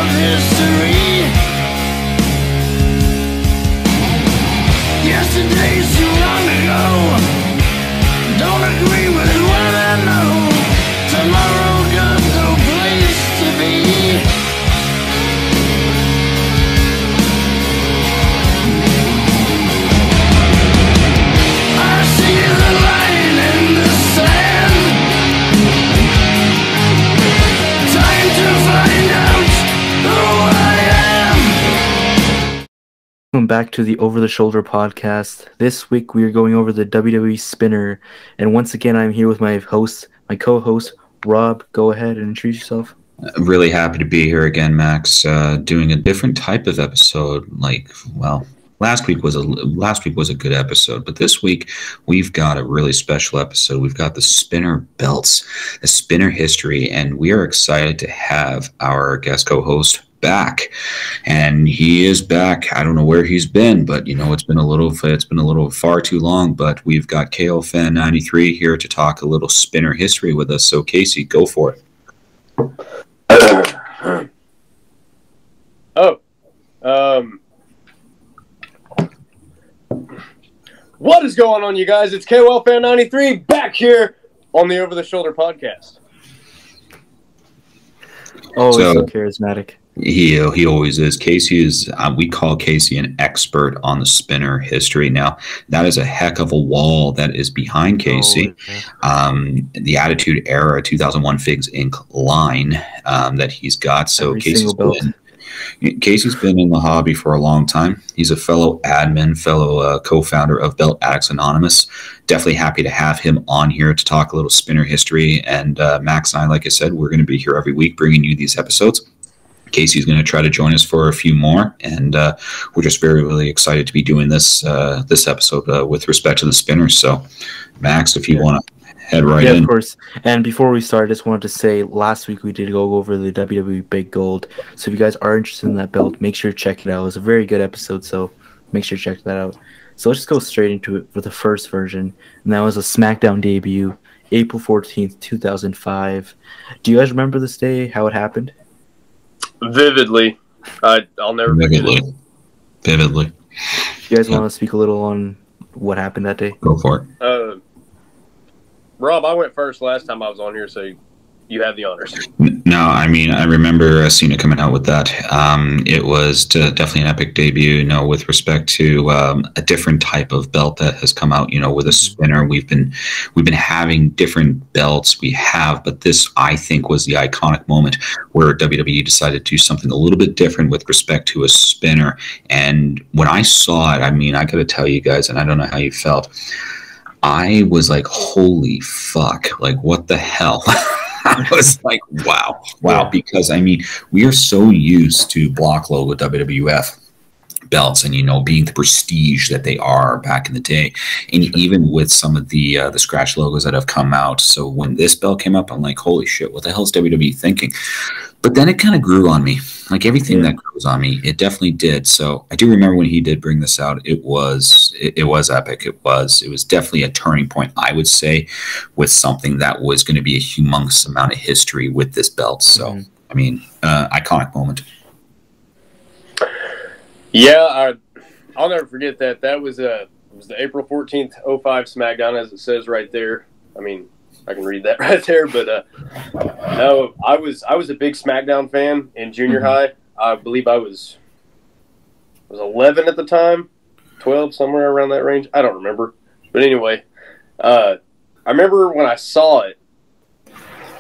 of history. Yesterday's too long ago. Don't agree with what I know. Tomorrow got no place to be. I see the line in the sand. Time to find out who I am. Welcome back to the Over the Shoulder podcast. This week we are going over the WWE spinner, and once again I'm here with my co-host Rob. Go ahead and introduce yourself. I'm really happy to be here again, Max. Doing a different type of episode. Last week was a good episode, but this week we've got a really special episode. We've got the spinner belts, the spinner history, and we are excited to have our guest co-host back. And he is back. I don't know where he's been, but it's been a little far too long. But we've got Kolfan93 here to talk a little spinner history with us. So Casey, go for it. What is going on, you guys? It's Kolfan93 back here on the Over the Shoulder podcast. Oh, so charismatic. He always is. Casey is, we call Casey an expert on the spinner history. Now, that is a heck of a wall that is behind Casey. The Attitude Era 2001 Figs Inc. line that he's got. So Casey's been in the hobby for a long time. He's a fellow admin, co-founder of Belt Addicts Anonymous. Definitely happy to have him on here to talk a little spinner history. And Max and I, like I said, we're going to be here every week bringing you these episodes. Casey's going to try to join us for a few more, and we're just really excited to be doing this episode with respect to the spinners. So, Max, if you want to head right in. Yeah, of course. And before we start, I just wanted to say last week we did go over the WWE Big Gold. So if you guys are interested in that belt, make sure to check it out. It was a very good episode, so make sure to check that out. So let's just go straight into it for the first version, and that was a SmackDown debut, April 14th, 2005. Do you guys remember this day, how it happened? Vividly. I'll never forget it. Vividly. You guys want to speak a little on what happened that day? Go for it. Rob, I went first last time I was on here, so you have the honors. No, I remember Cena coming out with that. It was definitely an epic debut, with respect to a different type of belt that has come out, with a spinner. We've been having different belts, but this, I think, was the iconic moment where WWE decided to do something a little bit different with respect to a spinner. And when I saw it, I got to tell you guys, and I don't know how you felt, I was like, holy fuck, like, what the hell? I was like, wow, yeah. Because we are so used to block logo WWF belts and being the prestige that they are back in the day, and even with some of the scratch logos that have come out. So when this belt came up, I'm like, holy shit, what the hell is WWE thinking? But then it kind of grew on me, like everything that grows on me. It definitely did. So I do remember when he did bring this out, it was epic. It was definitely a turning point, I would say, with something that was going to be a humongous amount of history with this belt. So iconic moment. Yeah, I'll never forget that. That was it was the April 14th, 05 SmackDown, as it says right there. I can read that right there, but no, I was a big SmackDown fan in junior high. I believe I was 11 at the time, 12, somewhere around that range. I don't remember, but anyway, I remember when I saw it,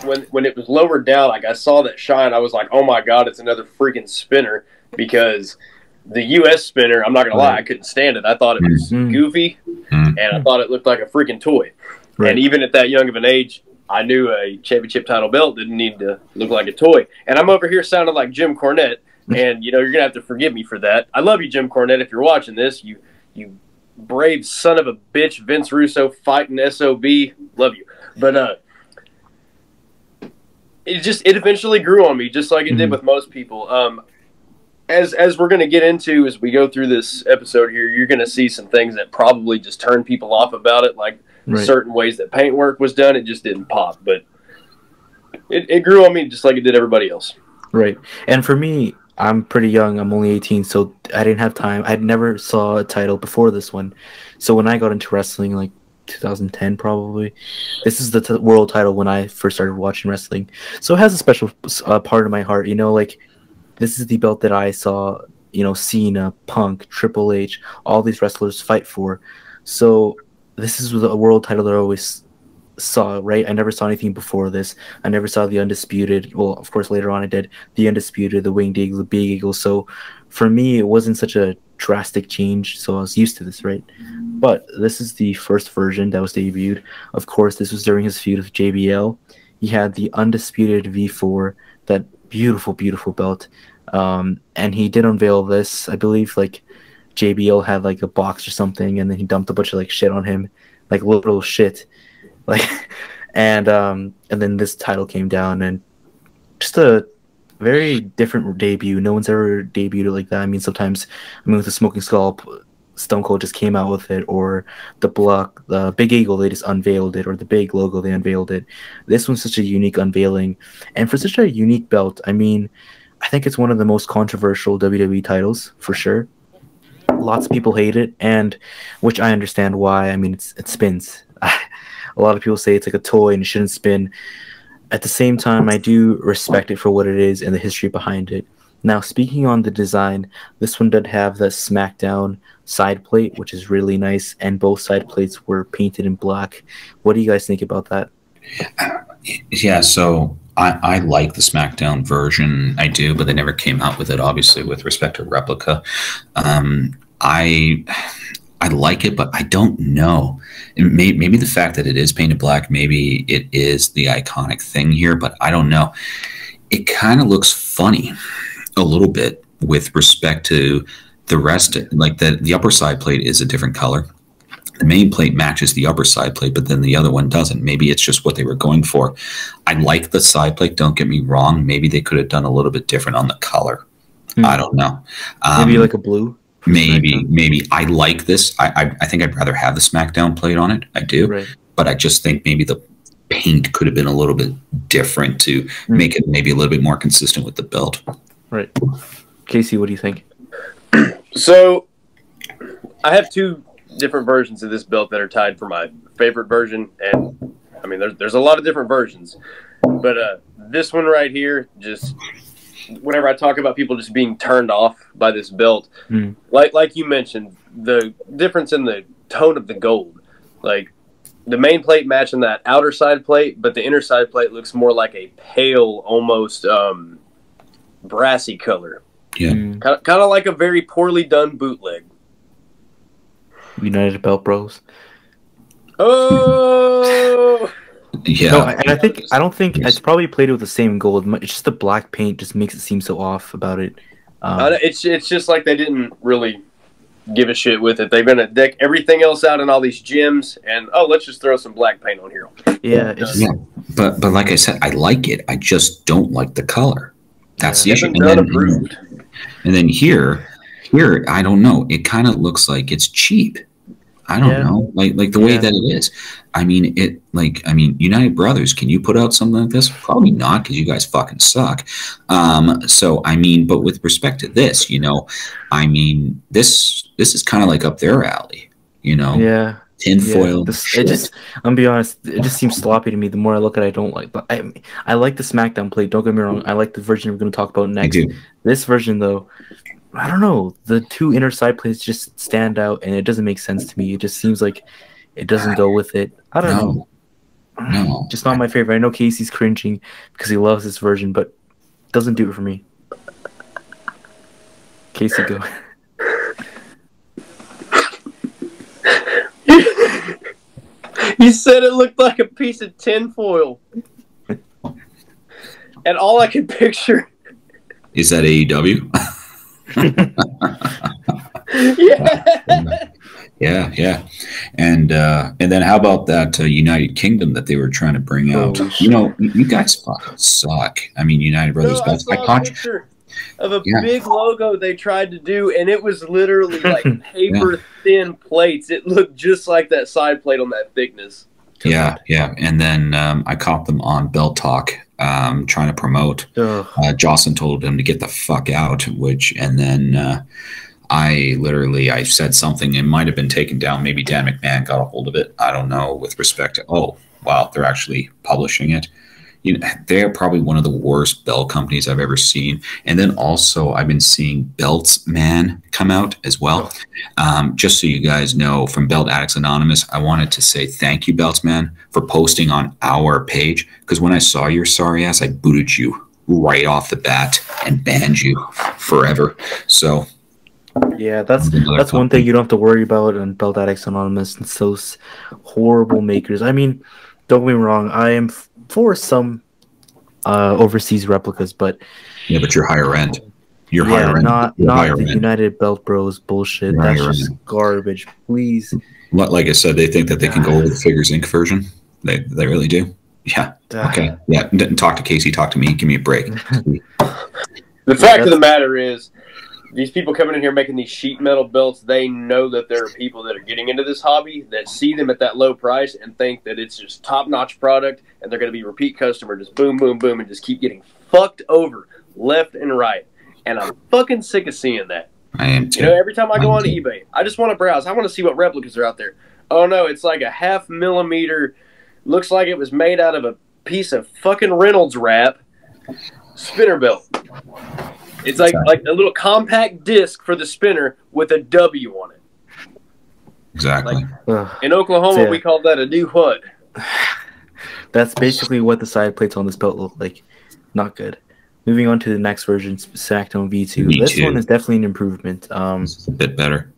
when it was lowered down, like I saw that shine, I was like, oh my god, it's another freaking spinner, because the U.S. spinner, I'm not going to lie, I couldn't stand it. I thought it was goofy, and I thought it looked like a freaking toy. Right. And even at that young of an age, I knew a championship title belt didn't need to look like a toy. And I'm over here sounding like Jim Cornette, and, you're going to have to forgive me for that. I love you, Jim Cornette, if you're watching this. You brave son of a bitch, Vince Russo fighting SOB. Love you. But it eventually grew on me, just like it did with most people. As we're going to get into as we go through this episode here, you're going to see some things that probably just turn people off about it, like certain ways that paintwork was done. It just didn't pop, but it grew on me just like it did everybody else. Right. And for me, I'm pretty young. I'm only 18, so I didn't have time. I never saw a title before this one. So when I got into wrestling, like 2010 probably, this is the world title when I first started watching wrestling. So it has a special part of my heart. You know, like this is the belt that I saw, you know, Cena, Punk, Triple H, all these wrestlers fight for. So this is a world title that I always saw, right? I never saw anything before this. I never saw the Undisputed. Well, of course, later on I did the Undisputed, the Winged Eagle, the Big Eagle. So for me, it wasn't such a drastic change. So I was used to this, right? But this is the first version that was debuted. Of course, this was during his feud with JBL. He had the Undisputed V4, that beautiful, beautiful belt. And he did unveil this. I believe like JBL had like a box or something, and then he dumped a bunch of like shit on him, like little shit. Like, and then this title came down, and just a very different debut. No one's ever debuted it like that. I mean, sometimes, I mean, with the Smoking Skull, Stone Cold just came out with it, or the Big Eagle, they just unveiled it, or the big logo, they unveiled it. This one's such a unique unveiling, and for such a unique belt, I mean, I think it's one of the most controversial WWE titles for sure. Lots of people hate it, and which I understand why. I mean, it spins. A lot of people say it's like a toy and it shouldn't spin. At the same time, I do respect it for what it is and the history behind it. Now, speaking on the design, this one did have the SmackDown side plate, which is really nice, and both side plates were painted in black. What do you guys think about that? Yeah, so I like the SmackDown version. I do, but they never came out with it, obviously, with respect to Replica. I like it, but I don't know. Maybe the fact that it is painted black, maybe it is the iconic thing here, but I don't know. It kind of looks funny a little bit with respect to the rest. Like the upper side plate is a different color. The main plate matches the upper side plate, but then the other one doesn't. Maybe it's just what they were going for. I like the side plate, don't get me wrong. Maybe they could have done a little bit different on the color. I don't know. Maybe like a blue? Maybe. I like this. I think I'd rather have the SmackDown plate on it. I do. Right. But I just think maybe the paint could have been a little bit different to make it maybe a little bit more consistent with the belt. Right. Casey, what do you think? So, I have two different versions of this belt that are tied for my favorite version. And, I mean, there's a lot of different versions. But this one right here, just whenever I talk about people just being turned off by this belt, like you mentioned, the difference in the tone of the gold, like the main plate matching that outer side plate, but the inner side plate looks more like a pale, almost brassy color. Yeah, kind of like a very poorly done bootleg. United Belt Bros. Oh. Yeah, no, and I don't think it's probably plated with the same gold. It's just the black paint just makes it seem so off about it. It's just like they didn't really give a shit with it. They're gonna deck everything else out in all these gems, and let's just throw some black paint on here. Yeah, but like I said, I like it. I just don't like the color. That's the issue. And then here, I don't know. It kind of looks like it's cheap. I don't know, like the way that it is. I mean, United Brothers, can you put out something like this? Probably not, because you guys fucking suck. So, I mean, but with respect to this, you know, I mean, this is kind of like up their alley, you know? Yeah. Tinfoil. Yeah, I'm gonna be honest, it just seems sloppy to me. The more I look at it, I don't like. But I like the SmackDown plate. Don't get me wrong. I like the version we're gonna talk about next. This version, though, I don't know. The two inner side plates just stand out, and it doesn't make sense to me. It just seems like it doesn't go with it. I don't know. No, just not my favorite. I know Casey's cringing because he loves this version, but it doesn't do it for me. Casey, go. You said it looked like a piece of tinfoil, and all I could picture is that AEW. Yeah. And then how about that United Kingdom that they were trying to bring out? You know, you guys fucking suck. I mean, United Brothers. I saw a picture of a big logo they tried to do, and it was literally like paper thin plates. It looked just like that side plate on that thickness. Yeah. And then I caught them on Belt Talk trying to promote. Ugh. Jocelyn told him to get the fuck out, and then I said something. It might have been taken down. Maybe Dan McMahon got a hold of it. I don't know with respect to, oh, wow, they're actually publishing it. They're probably one of the worst belt companies I've ever seen. And then also I've been seeing Belts Man come out as well. Just so you guys know, from Belt Addicts Anonymous, I wanted to say thank you, Belts Man, for posting on our page. Because when I saw your sorry ass, I booted you right off the bat and banned you forever. So yeah, that's one thing you don't have to worry about on Belt Addicts Anonymous. It's those horrible makers. I mean, don't get me wrong, I am for some overseas replicas, but yeah, but you're higher end. You're higher end. Not higher the end. United Belt Bros bullshit. You're That's higher just end. garbage. Please. Like I said, they think that they can go over the Figures Inc. version. They really do. Yeah. Okay. Yeah. Didn't talk to Casey. Talk to me. Give me a break. The fact of the matter is, these people coming in here making these sheet metal belts, they know that there are people that are getting into this hobby that see them at that low price and think that it's just top-notch product and they're going to be repeat customer, just boom, boom, boom, and just keep getting fucked over left and right. And I'm fucking sick of seeing that. I am too. Every time I go on eBay, I just want to browse. I want to see what replicas are out there. Oh, no, it's like a 0.5 millimeter, looks like it was made out of a piece of fucking Reynolds wrap spinner belt. It's like a little compact disc for the spinner with a W on it. Exactly. In Oklahoma, we call that a do what? That's basically what the side plates on this belt look like. Not good. Moving on to the next version, SmackDown V2. This one is definitely an improvement. It's a bit better.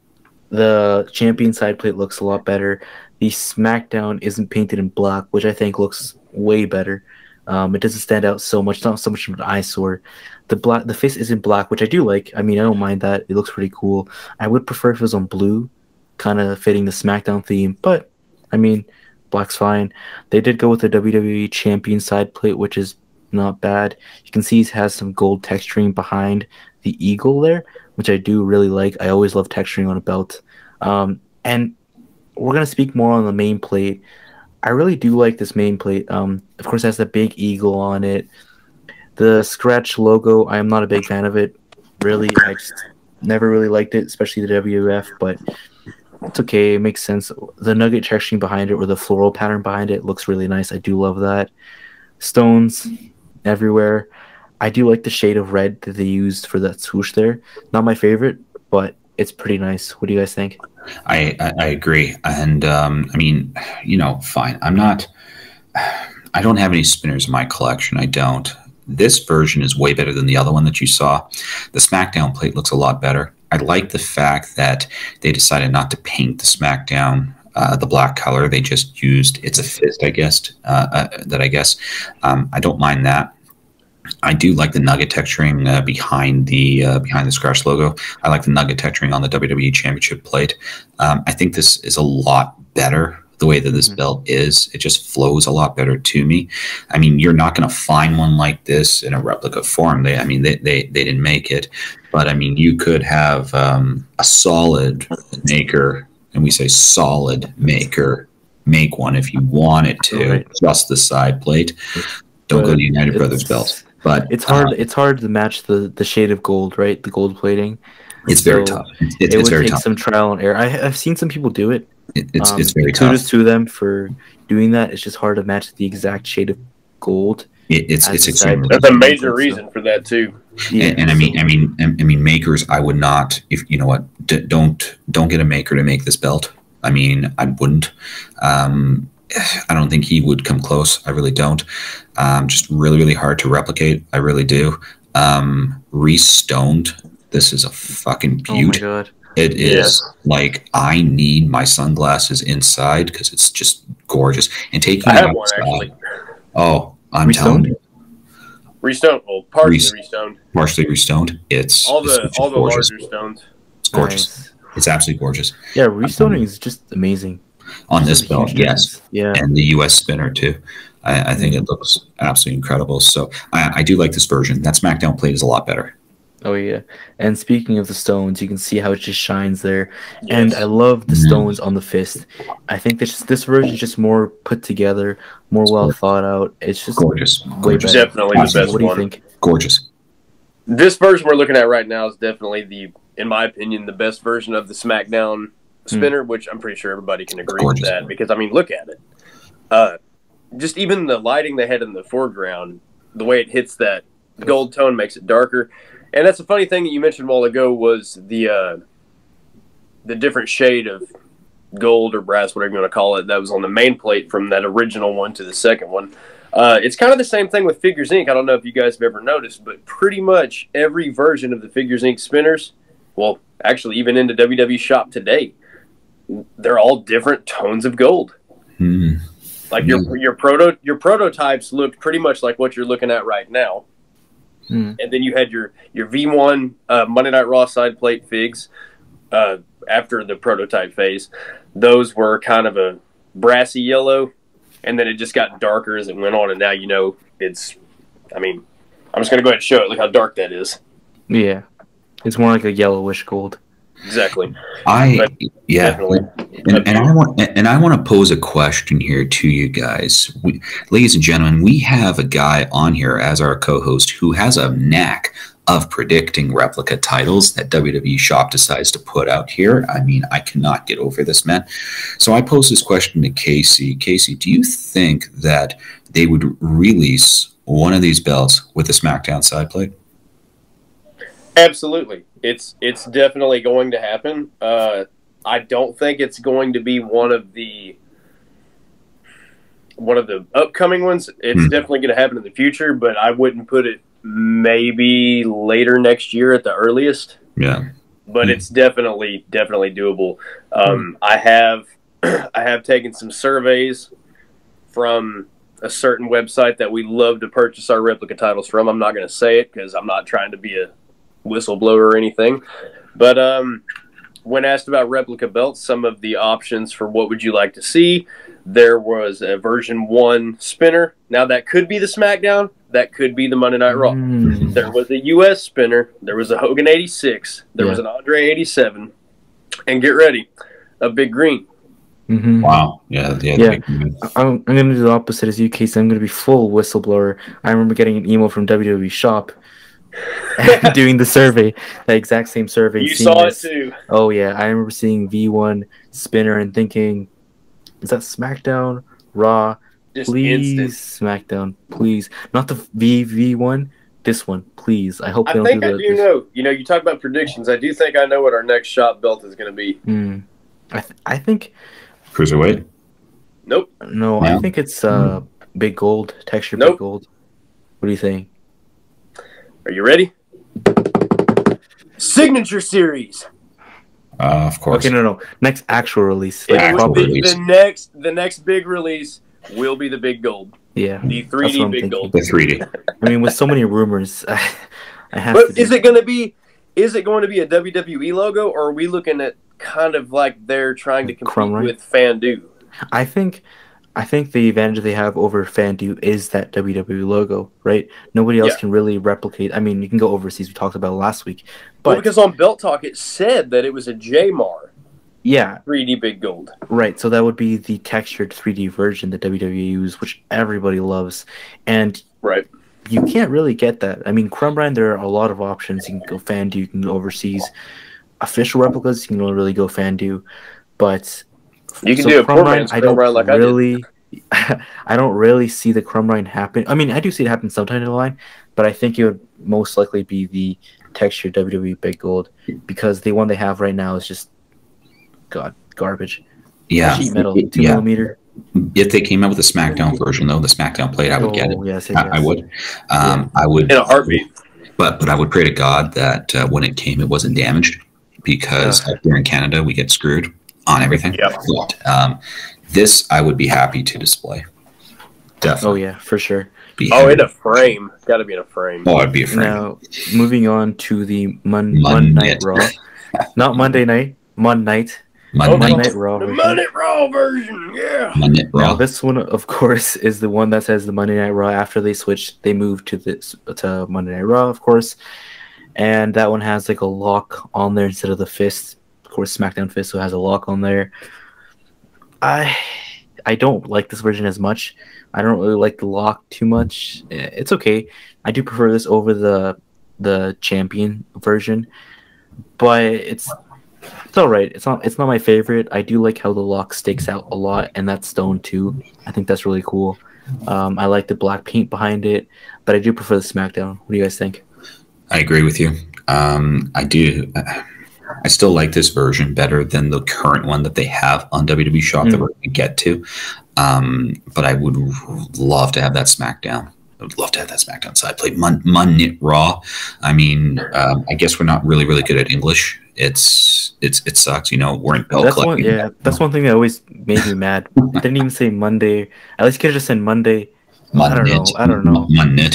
The champion side plate looks a lot better. The SmackDown isn't painted in black, which I think looks way better. It doesn't stand out so much. It's not so much of an eyesore. The face isn't black, which I do like. I mean, I don't mind that. It looks pretty cool. I would prefer if it was on blue, kind of fitting the SmackDown theme. But, I mean, black's fine. They did go with the WWE Champion side plate, which is not bad. You can see he has some gold texturing behind the eagle there, which I do really like. I always love texturing on a belt. And we're going to speak more on the main plate. I really do like this main plate. Of course, it has the big eagle on it. The scratch logo, I am not a big fan of it. Really, I just never really liked it, especially the WWF, but it's okay. It makes sense. The nugget texturing behind it, or the floral pattern behind it, looks really nice. I do love that. Stones everywhere. I do like the shade of red that they used for that swoosh there. Not my favorite, but it's pretty nice. What do you guys think? I agree. And, I mean, fine. I don't have any spinners in my collection. I don't. This version is way better than the other one that you saw. The SmackDown plate looks a lot better. I like the fact that they decided not to paint the SmackDown the black color. They just used it's a fist, I guess. I don't mind that. I do like the nugget texturing behind the scratch logo. I like the nugget texturing on the WWE Championship plate. I think this is a lot better. The way that this belt is, it just flows a lot better to me. I mean, you're not going to find one like this in a replica form. They didn't make it, but I mean, you could have a solid maker, and we say solid maker, make one if you wanted to, right. Just the side plate. Don't go to United Brothers belt. But it's hard. It's hard to match the shade of gold, right? The gold plating. It's very tough. It would very take tough. some trial and error. I've seen some people do it. It's very tough. Kudos to them for doing that. It's just hard to match the exact shade of gold. It's extremely. That's a major reason for that too. Yeah, and I mean, makers. I would not. If you know what, don't get a maker to make this belt. I mean, I wouldn't. I don't think he would come close. I really don't. Just really, really hard to replicate. I really do. Re-stoned. This is a fucking beaut. Oh my god. It is like I need my sunglasses inside because it's just gorgeous. And taking I it have one outside. actually. Oh, I'm telling you, Restoned. Well, partially restoned. partially restoned. It's All the gorgeous. larger stones. It's gorgeous. Nice. It's absolutely gorgeous. Yeah, restoning is just amazing. On this Just a belt, huge yes. difference. Yeah. And the US spinner too. I think it looks absolutely incredible. So I do like this version. That SmackDown plate is a lot better. Oh yeah. And speaking of the stones, you can see how it just shines there. And Yes. I love the stones on the fist. I think this version is just more put together, more well thought out. It's just Gorgeous. way Gorgeous. better. Definitely the best What do you one. think? Gorgeous. This version we're looking at right now is definitely in my opinion, the best version of the SmackDown spinner, which I'm pretty sure everybody can agree with that. Because I mean, look at it. Just even the lighting they had in the foreground, the way it hits that gold tone makes it darker. And that's a funny thing that you mentioned a while ago was the different shade of gold or brass, whatever you want to call it, that was on the main plate from that original one to the second one. It's kind of the same thing with Figures Inc. I don't know if you guys have ever noticed, but pretty much every version of the Figures Inc. spinners, well, actually even in the WWE shop today, they're all different tones of gold. Like your prototypes looked pretty much like what you're looking at right now. And then you had your V1 Monday Night Raw side plate figs after the prototype phase. Those were kind of a brassy yellow, and then it just got darker as it went on, and now you know it's, I mean, I'm just going to go ahead and show it. Look how dark that is. Yeah. It's more like a yellowish gold. Exactly. Definitely. And I want to pose a question here to you guys, ladies and gentlemen. We have a guy on here as our co-host who has a knack of predicting replica titles that WWE Shop decides to put out here. I mean, I cannot get over this, man. So I pose this question to Casey. Casey, do you think that they would release one of these belts with a SmackDown side plate? Absolutely. It's definitely going to happen. I don't think it's going to be one of the upcoming ones. It's definitely going to happen in the future, but I wouldn't put it maybe later next year at the earliest. Yeah. But it's definitely doable. I have taken some surveys from a certain website that we love to purchase our replica titles from. I'm not going to say it because I'm not trying to be a whistleblower or anything, but when asked about replica belts, some of the options for what would you like to see, there was a version 1 spinner. Now that could be the SmackDown, that could be the Monday Night Raw. There was a US spinner, there was a Hogan 86, there was an Andre 87, and get ready, a big green. Wow. Yeah. I'm going to do the opposite as you, Casey. I'm going to be full whistleblower. I remember getting an email from WWE Shop doing the survey, the exact same survey. You saw it too. Oh yeah, I remember seeing V1 spinner and thinking, is that SmackDown, Raw? Just please, instant. SmackDown, please. Not the V1, this one, please. I hope they don't do that. I do know. You know, you talk about predictions. I do think I know what our next shop belt is going to be. I think Cruiserweight? Nope. No, I think it's big gold, texture big gold. What do you think? Are you ready? Signature Series. Of course. Okay, no. Next actual release. The next big release will be the big gold. Yeah. The 3D big gold. The 3D. I mean, with so many rumors, I have but to. Is it going to be a WWE logo, or are we looking at kind of like they're trying to compete with Fandu? I think the advantage they have over Fandu is that WWE logo, right? Nobody else can really replicate. I mean, you can go overseas. We talked about it last week. But because on Belt Talk it said that it was a JMAR. Yeah. 3D big gold. Right. So that would be the textured 3D version that WWE uses, which everybody loves. And you can't really get that. I mean, Crumb Brand, there are a lot of options. You can go Fandu, you can go overseas. Official replicas, you can only really go Fandu. But you can do a poor man's Crumb Brand like I did. I don't really see the Crumb Brand happen. I mean, I do see it happen sometime in the line, but I think it would most likely be the textured WWE Big Gold because the one they have right now is just garbage. Yeah, sheet metal, 2 millimeter. If they came out with a SmackDown version, though, the SmackDown plate, I would get it. Yes, I would. I would in a heartbeat. But I would pray to God that when it came, it wasn't damaged because up here in Canada we get screwed on everything. But, this I would be happy to display. Definitely. Oh yeah, for sure. In a frame. Got to be in a frame. Oh, it'd be a frame. Now, moving on to the Monday Night Raw. Not Monday night. Monday Night Raw. The Monday Night Raw version, yeah. Monday Raw. Now, this one, of course, is the one that says the Monday Night Raw. After they switched, they moved to Monday Night Raw, of course. and that one has like a lock on there instead of the fist. Of course, SmackDown fist, so it has a lock on there. I don't like this version as much. I don't really like the lock too much. It's okay. I do prefer this over the champion version, but it's all right. It's not my favorite. I do like how the lock sticks out a lot, and that stone too. I think that's really cool. I like the black paint behind it, but I do prefer the SmackDown. What do you guys think? I agree with you. I do. I still like this version better than the current one that they have on WWE Shop that we're going to get to. But I would love to have that SmackDown. I would love to have that SmackDown side plate. Monday Raw. I mean, I guess we're not really good at English. It sucks. You know, we're in belt collecting. That's one thing that always made me mad. They didn't even say Monday. At least could have just said Monday. I don't know.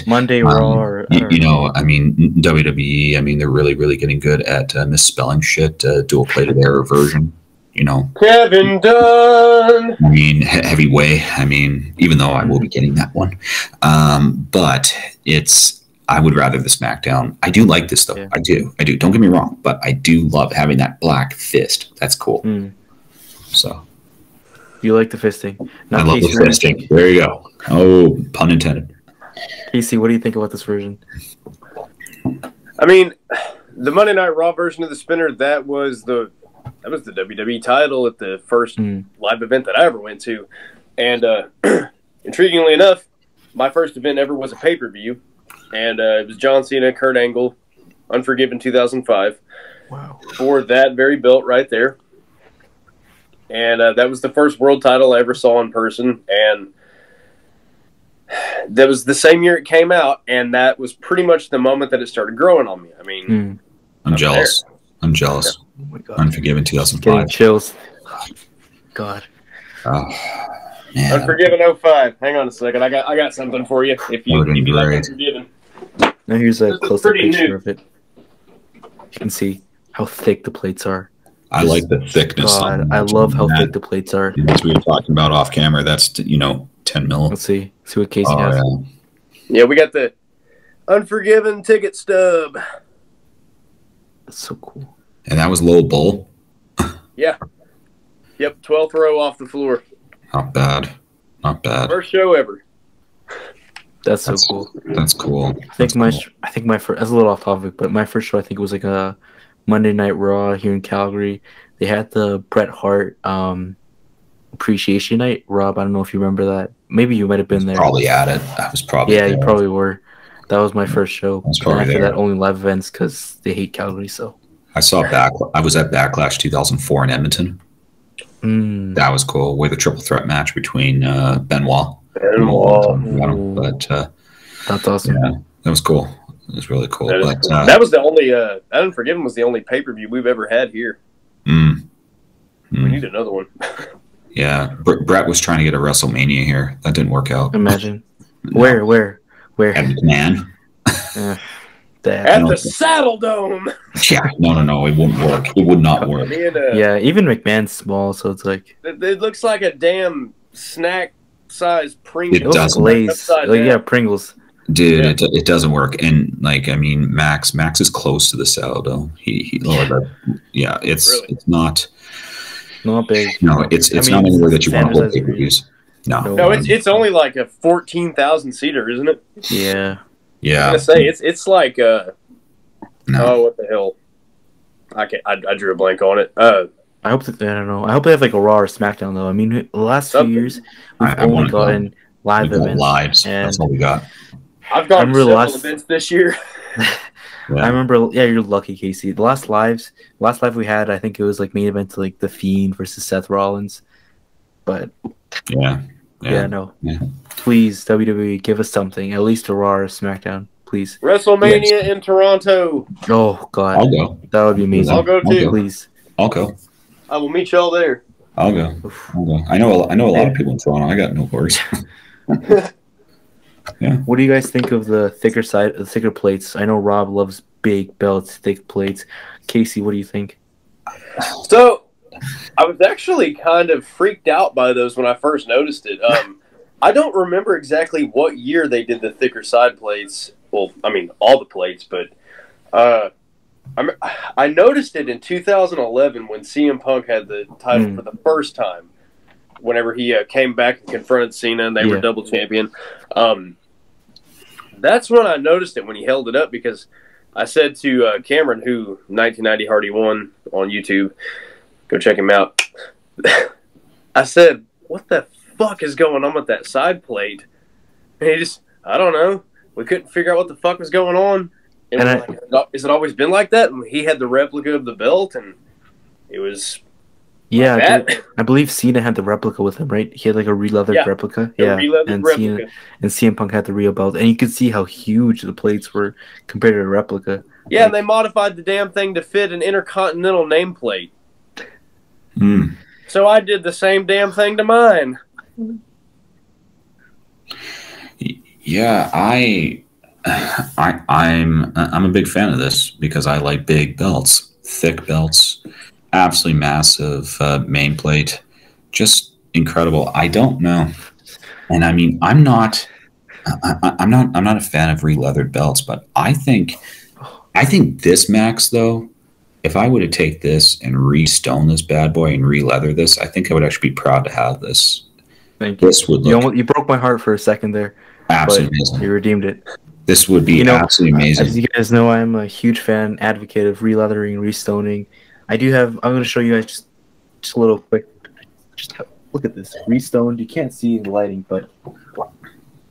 Monday Raw or you know, I mean, WWE. I mean, they're really getting good at misspelling shit. Dual plated error version. You know, Kevin Dunn. I mean, heavyweight. I mean, even though I will be getting that one, but I would rather the SmackDown. I do like this though. Yeah. I do. Don't get me wrong, but I do love having that black fist. That's cool. So. You like the fisting. Now, I love the fisting. There you go. Oh, pun intended. Casey, what do you think about this version? I mean, the Monday Night Raw version of the spinner, that was the WWE title at the first live event that I ever went to. And intriguingly enough, my first event ever was a pay-per-view. And it was John Cena, Kurt Angle, Unforgiven 2005. Wow. For that very belt right there. And that was the first world title I ever saw in person. And that was the same year it came out. And that was pretty much the moment that it started growing on me. I mean, I'm jealous. There. I'm jealous. Oh my God. Unforgiven 2005. Getting chills. God. Oh, man. Unforgiven 05. Hang on a second. I got something for you. If you like Unforgiven. Now here's a close-up picture of it. You can see how thick the plates are. I like the thickness. God, I love how thick the plates are. As we were talking about off camera, that's 10 mil. Let's see what Casey has. Yeah, we got the Unforgiven ticket stub. That's so cool. And that was Lowell Bull. Yeah. Yep, 12th row off the floor. Not bad. First show ever. That's so cool. That's cool. I think my first. That's a little off topic, but my first show I think it was like a Monday Night Raw here in Calgary. They had the Bret Hart appreciation night. Rob, I don't know if you remember that. Maybe you might have been there. Probably at it. I was probably there. You probably were. That was my first show. I was probably after there. that, only live events because they hate Calgary. So I saw I was at Backlash 2004 in Edmonton. That was cool. With a triple threat match between Benoit. But that's awesome. Yeah, that was cool. It was really cool. But cool. That was the only Unforgiven was the only pay-per-view we've ever had here. We need another one. Yeah, Brett was trying to get a WrestleMania here. That didn't work out. Imagine. Where? At McMahon. At the Saddle Dome. Yeah, no, it wouldn't work. It would not work. Yeah, even McMahon's small, so it's like it looks like a damn snack-sized Pringles. It doesn't. Lays. Yeah, Pringles. Dude, it doesn't work. And like, I mean, Max is close to the sourdough. It's not big. No, it's not anywhere that you want to hold pay-per-views. No, it's only like a 14,000 seater, isn't it? Yeah. Yeah. I was gonna say it's like oh, what the hell? I drew a blank on it. I hope that I don't know. I hope they have like a Raw or SmackDown though. I mean, the last few years we've only gotten live events. Lives. That's all we got. I've gone to several events this year. Yeah. I remember. Yeah, you're lucky, Casey. The last live we had, I think it was like main event to like The Fiend versus Seth Rollins. But yeah. Please, WWE, give us something. At least a Raw or SmackDown, please. WrestleMania in Toronto. Oh God, I'll go. That would be amazing. I'll go too. Please. I'll go. I will meet y'all there. I'll go. I know a lot of people in Toronto. I got no worries. Yeah. What do you guys think of the thicker plates? I know Rob loves big belts, thick plates. Casey, what do you think? So, I was actually kind of freaked out by those when I first noticed it. I don't remember exactly what year they did the thicker side plates. Well, I mean, all the plates, but I noticed it in 2011 when CM Punk had the title for the first time. Whenever he came back and confronted Cena, and they were double champion. That's when I noticed it when he held it up, because I said to Cameron, who 1990 Hardy won on YouTube, go check him out. I said, "What the fuck is going on with that side plate?" And he just, I don't know. We couldn't figure out what the fuck was going on. And we're like, has it always been like that? And he had the replica of the belt, and it was. Yeah, I believe Cena had the replica with him, right? He had like a re-leathered replica. Yeah, re-leathered replica. And CM Punk had the real belt, and you could see how huge the plates were compared to the replica. Yeah, and they modified the damn thing to fit an Intercontinental nameplate. So I did the same damn thing to mine. Yeah, I'm a big fan of this because I like big belts, thick belts. Absolutely massive main plate, just incredible. I don't know, and I mean, I'm not a fan of re-leathered belts, but I think this Max though, if I were to take this and re-stone this bad boy and re-leather this, I think I would actually be proud to have this. Thank you. This would look you broke my heart for a second there. Absolutely amazing. You redeemed it. This would be absolutely amazing. As you guys know, I'm a huge fan, advocate of re-leathering, re-stoning. I'm going to show you guys just a little quick. Just look at this. Restoned. You can't see the lighting, but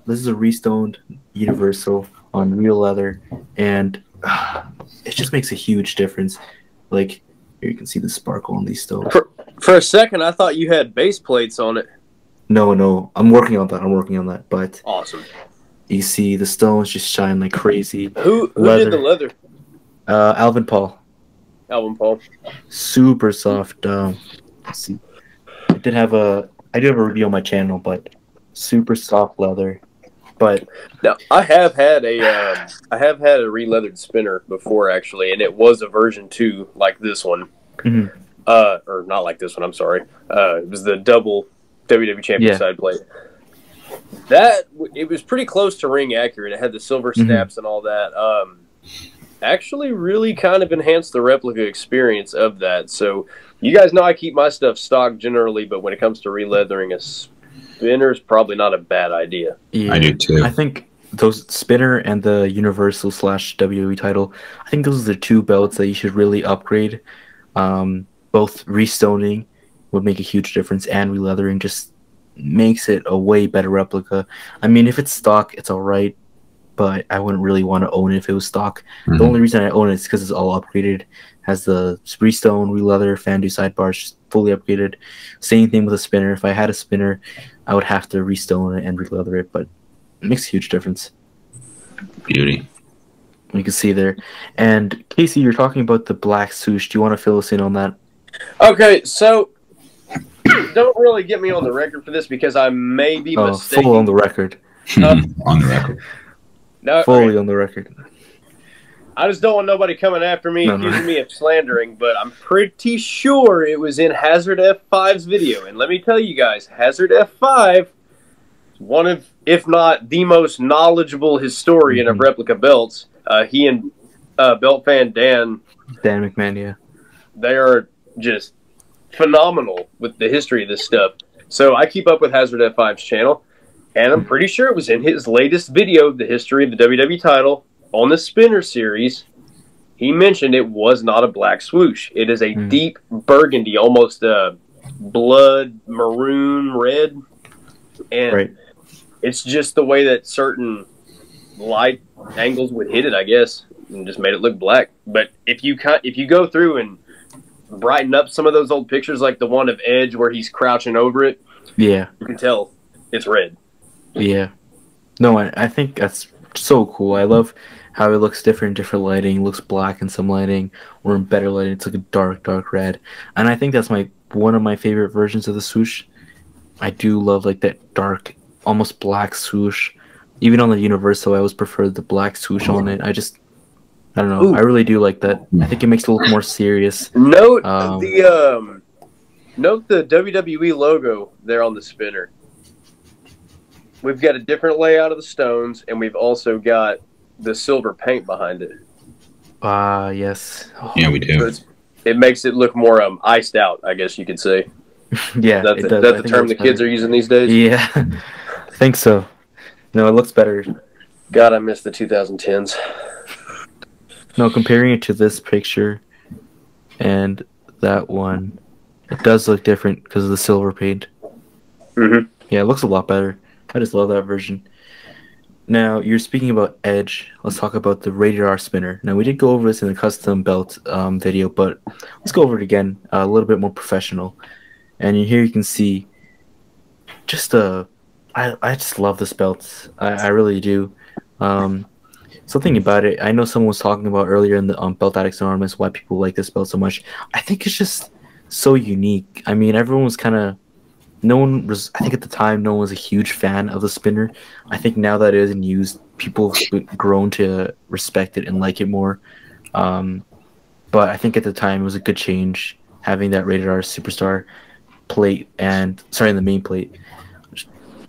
this is a restoned Universal on real leather, and it just makes a huge difference. Like, here you can see the sparkle on these stones. For a second, I thought you had base plates on it. No. I'm working on that. But awesome. You see the stones just shine like crazy. Who did the leather? Alvin Paul. Super soft. Let's see. I do have a review on my channel, but super soft leather. But now I have had a re-leathered spinner before, actually, and it was a version 2 like this one. Or not like this one. I'm sorry. It was the double WWE Champion side plate. It was pretty close to ring accurate. It had the silver snaps and all that. Actually really kind of enhanced the replica experience of that. So you guys know I keep my stuff stocked generally, but when it comes to re-leathering a spinner is probably not a bad idea. Yeah, I do too. I think those spinner and the Universal / WWE title, I think those are the two belts that you should really upgrade. Both restoning would make a huge difference, and re-leathering just makes it a way better replica. I mean, if it's stock, it's all right, but I wouldn't really want to own it if it was stock. The only reason I own it is because it's all upgraded. Has the restone, re-leather, fan-do sidebars, just fully upgraded. Same thing with a spinner. If I had a spinner, I would have to restone it and re-leather it, but it makes a huge difference. Beauty. You can see there. And Casey, you're talking about the black swoosh. Do you want to fill us in on that? Okay, so don't really get me on the record for this because I may be mistaken. Full on the record. On the record. No, Fully on the record. I just don't want nobody coming after me accusing me of slandering, but I'm pretty sure it was in Hazard F5's video. And let me tell you guys, Hazard F5 is one of, if not the most knowledgeable historian of replica belts. He and belt fan Dan McMahon, yeah. They are just phenomenal with the history of this stuff. So I keep up with Hazard F5's channel, and I'm pretty sure it was in his latest video of the history of the WWE title on the Spinner series. He mentioned it was not a black swoosh. It is a deep burgundy, almost blood maroon red, and it's just the way that certain light angles would hit it, I guess, and just made it look black. But if you go through and brighten up some of those old pictures, like the one of Edge where he's crouching over it, you can tell it's red. Yeah. No, I think that's so cool. I love how it looks different in different lighting. It looks black in some lighting, or in better lighting, it's like a dark red. And I think that's one of my favorite versions of the swoosh. I do love like that dark, almost black swoosh. Even on the Universal, I always prefer the black swoosh on it. I don't know. I really do like that. I think it makes it look more serious. Note the WWE logo there on the spinner. We've got a different layout of the stones, and we've also got the silver paint behind it. Yes. Oh, Yeah, we do. So it makes it look more iced out, I guess you could say. yeah, That's it does. that I the think it term looks the kids better. are using these days? Yeah, I think so. No, it looks better. God, I miss the 2010s. No, comparing it to this picture and that one, it does look different because of the silver paint. Mm-hmm. Yeah, it looks a lot better. I just love that version. Now, you're speaking about Edge. Let's talk about the Rated R spinner. Now, we did go over this in the custom belt video, but let's go over it again, a little bit more professional. And here you can see just I just love this belt. I really do. Something about it. I know someone was talking about earlier in the Belt Addicts Anonymous why people like this belt so much. I think it's just so unique. I mean, everyone was kind of no one was. I think at the time, no one was a huge fan of the spinner. I think now that it isn't used, people have grown to respect it and like it more. But I think at the time it was a good change having that Rated R Superstar plate and the main plate.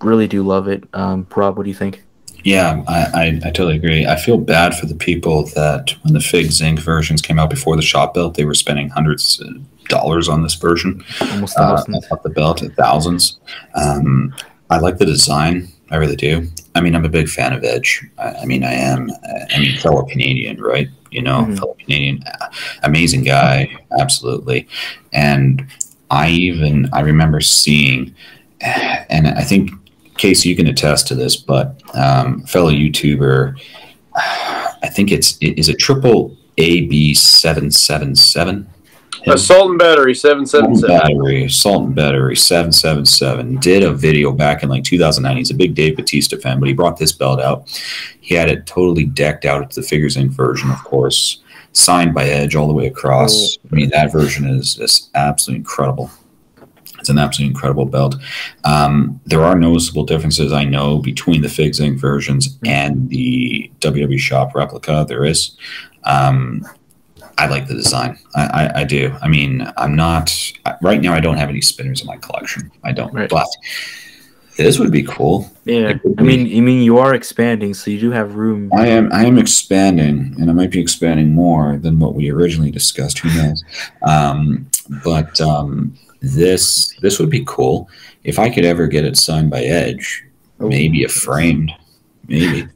Really do love it. Rob, what do you think? Yeah, I totally agree. I feel bad for the people that when the Fig Zinc versions came out before the shop belt, they were spending hundreds of dollars on this version. Almost thousands. Of the belt at thousands. I like the design. I really do. I mean, I'm a big fan of Edge. I mean, I am. I mean, fellow Canadian, right? You know, fellow Canadian, amazing guy, absolutely. And I remember seeing, and I think, Casey, you can attest to this, but fellow YouTuber, I think is it triple AB 777. Assault and Battery 777. Salt and Battery 777 did a video back in like 2009. He's a big Dave Bautista fan, but he brought this belt out. He had it totally decked out. It's the Figures Inc. version, of course, signed by Edge all the way across. I mean, that version is just absolutely incredible. It's an absolutely incredible belt. There are noticeable differences, I know, between the Figs Inc. versions and the WWE Shop replica. There is. I like the design. I do. I mean, I'm not right now. I don't have any spinners in my collection. I don't. Right. But this would be cool. Yeah. I mean, you are expanding, so you do have room. I am expanding, and I might be expanding more than what we originally discussed. Who knows? But this would be cool if I could ever get it signed by Edge. Maybe a framed. Maybe.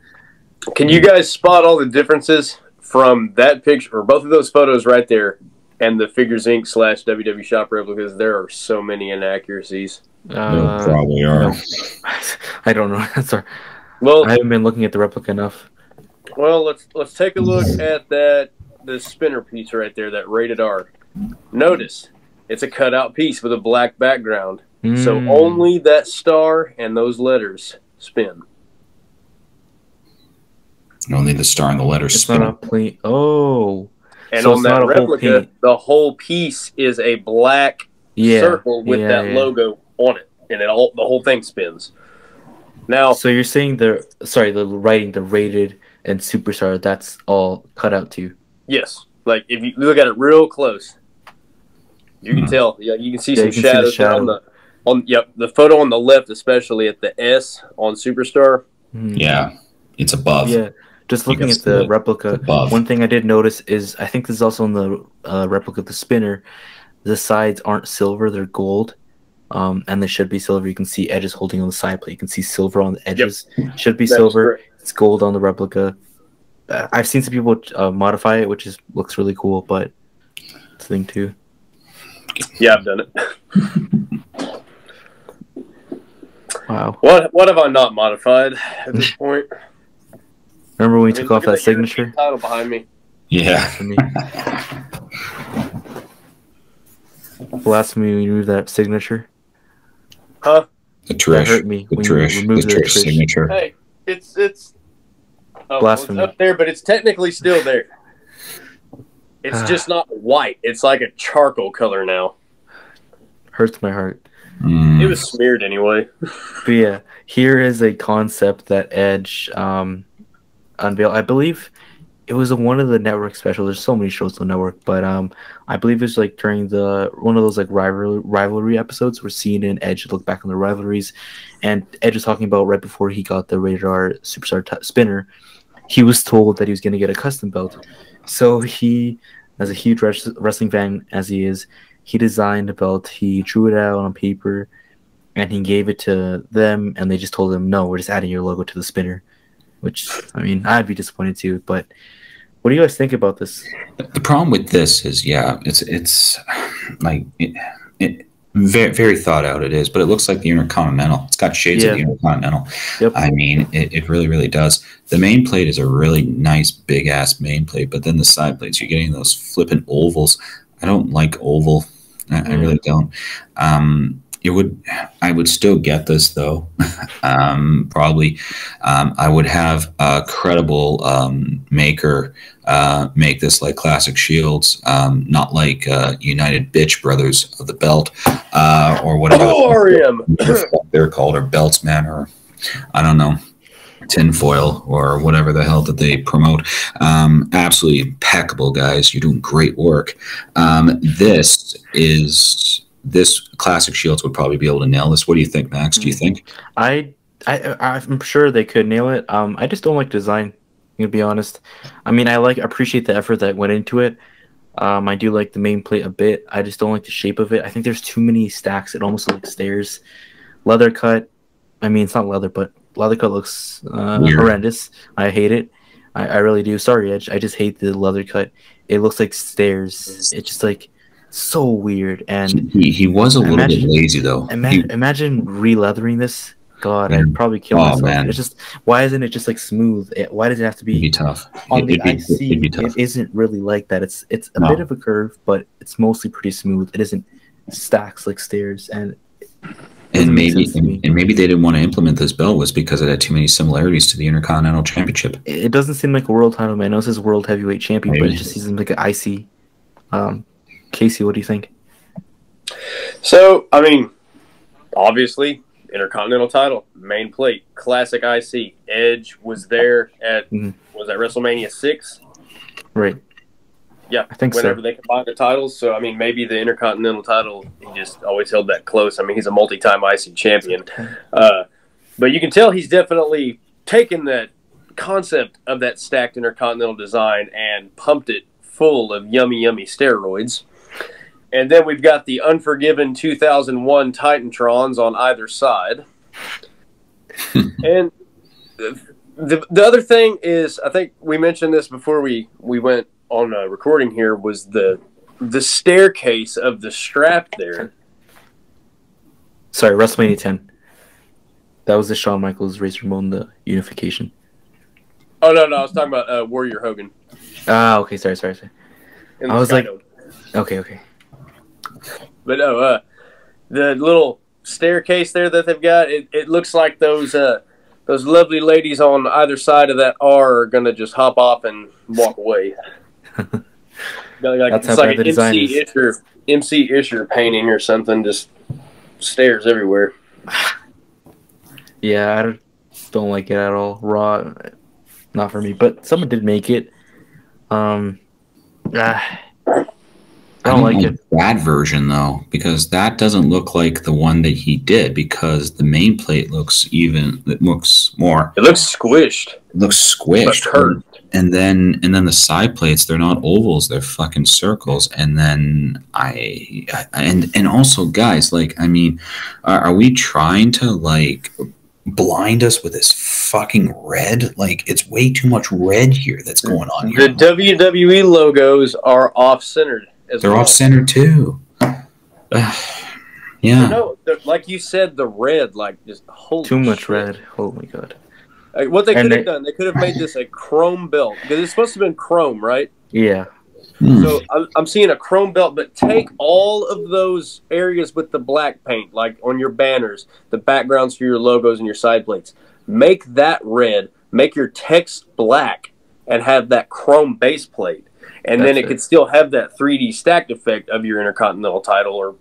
Can you guys spot all the differences from that picture, or both of those photos right there, and the Figures Inc. / WWE Shop replicas? There are so many inaccuracies. There probably are. No. I don't know. Sorry. Well, I haven't been looking at the replica enough. Well, let's take a look at the spinner piece right there, that Rated R. Notice it's a cutout piece with a black background, so only that star and those letters spin. Only the star and the letters It's spin. not a plain. Oh. And So on it's that not a whole replica, paint. the whole piece is a black circle with that logo on it, and the whole thing spins. Now, So you're saying the writing, the rated and superstar, that's all cut out too. yes, like if you look at it real close, you can tell. Yeah, you can see some you can see the shadows shadow. on the photo on the left, especially at the S on Superstar. Yeah, it's above. Yeah. Just looking can at the see it replica, above. one thing I did notice is I think this is also in the replica of the spinner. The sides aren't silver; they're gold, and they should be silver. You can see edges holding on the side plate. You can see silver on the edges. Should be That is silver. correct. It's gold on the replica. I've seen some people modify it, which looks really cool, but it's a thing too. Yeah, I've done it. Wow. What have I not modified at this point? Remember when we I mean, took off look at that the signature? title behind me. Yeah. For me. Last time we removed that signature, Huh? The Trish. hurt me The when you Trish. The removed the Trish Trish. signature. Hey, it's Blasphemy. it's up there, but it's technically still there. It's just not white. It's like a charcoal color now. hurts my heart. It was smeared anyway. But yeah, here is a concept that Edge unveiled. I believe it was one of the network specials. There's so many shows on the network, but I believe it's like during one of those like rivalry episodes. We're seeing in Edge look back on the rivalries, and Edge was talking about right before he got the Rated R Superstar spinner. He was told that he was going to get a custom belt, So he, as a huge wrestling fan as he is, he designed a belt. He drew it out on paper, and he gave it to them, and they just told him, "No, we're just adding your logo to the spinner." Which, I mean, I'd be disappointed too. But what do you guys think about this? The problem with this is, yeah, it's like it very, very thought out. It is, but it looks like the Intercontinental. It's got shades of the Intercontinental. Yep. I mean, it really, really does. The main plate is a really nice, big ass main plate, but then the side plates, you're getting those flippant ovals. I don't like oval. I really don't. I would still get this though. Probably, I would have a credible maker make this like Classic Shields, not like United Bitch Brothers of the Belt, or whatever they're called, or Beltsman, or I don't know, tinfoil, or whatever the hell that they promote. Absolutely impeccable, guys. You're doing great work. This Classic Shields would probably be able to nail this. What do you think, Max? Do you think? I'm sure they could nail it. I just don't like design, to be honest. I mean, I appreciate the effort that went into it. I do like the main plate a bit. I just don't like the shape of it. I think there's too many stacks. It almost looks like stairs. Leather cut. I mean, it's not leather, but leather cut looks horrendous. I hate it. I really do. Sorry, Edge. I just hate the leather cut. It looks like stairs. It's just like so weird. And he was a little bit lazy though. Imagine re-leathering this. God, I'd probably kill myself. Man. It's just, why isn't it just like smooth? Why does it have to be? It'd be tough. On the IC, it isn't really like that. It's a bit of a curve, but it's mostly pretty smooth. It isn't stacks like stairs, and maybe they didn't want to implement this belt was because it had too many similarities to the Intercontinental Championship. It doesn't seem like a world title, man. I know it says world heavyweight champion, but it just seems like an IC. Casey, what do you think? So, I mean, obviously, Intercontinental title, main plate, classic IC. Edge was there at, was that WrestleMania 6? Right. Yeah, I think whenever they combined the titles. So, I mean, maybe the Intercontinental title, he just always held that close. I mean, he's a multi-time IC champion. But you can tell he's definitely taken that concept of that stacked Intercontinental design and pumped it full of yummy, yummy steroids. And then we've got the Unforgiven 2001 Titantrons on either side. And the other thing is, I think we mentioned this before we went on recording here, was the staircase of the strap there. Sorry, WrestleMania 10. That was the Shawn Michaels Razor Ramon, the unification. Oh, no, I was talking about Warrior Hogan. Ah, okay, sorry. I was like, okay. But no, the little staircase there that they've got, it looks like those lovely ladies on either side of that R are going to just hop off and walk away. It's like an MC Isher painting or something, just stairs everywhere. Yeah, I don't like it at all. Raw, not for me. But someone did make it. I don't like it. That version though, because that doesn't look like the one that he did. Because the main plate looks even. It looks more. It looks squished. And then the side plates, they're not ovals, they're fucking circles. And then and also, guys, like, I mean, are we trying to like blind us with this fucking red? Like, it's way too much red here that's going on here. The WWE logos are off-centered. They're off-centered too. Yeah. No, like you said, the red, like, just holy too much shit. red. Oh my god. What they could have done, they could have made this a chrome belt, because it's supposed to have been chrome, right? Yeah. So I'm seeing a chrome belt, but take all of those areas with the black paint, like on your banners, the backgrounds for your logos and your side plates. Make that red, make your text black, and have that chrome base plate. And then it could still have that 3D stacked effect of your Intercontinental title or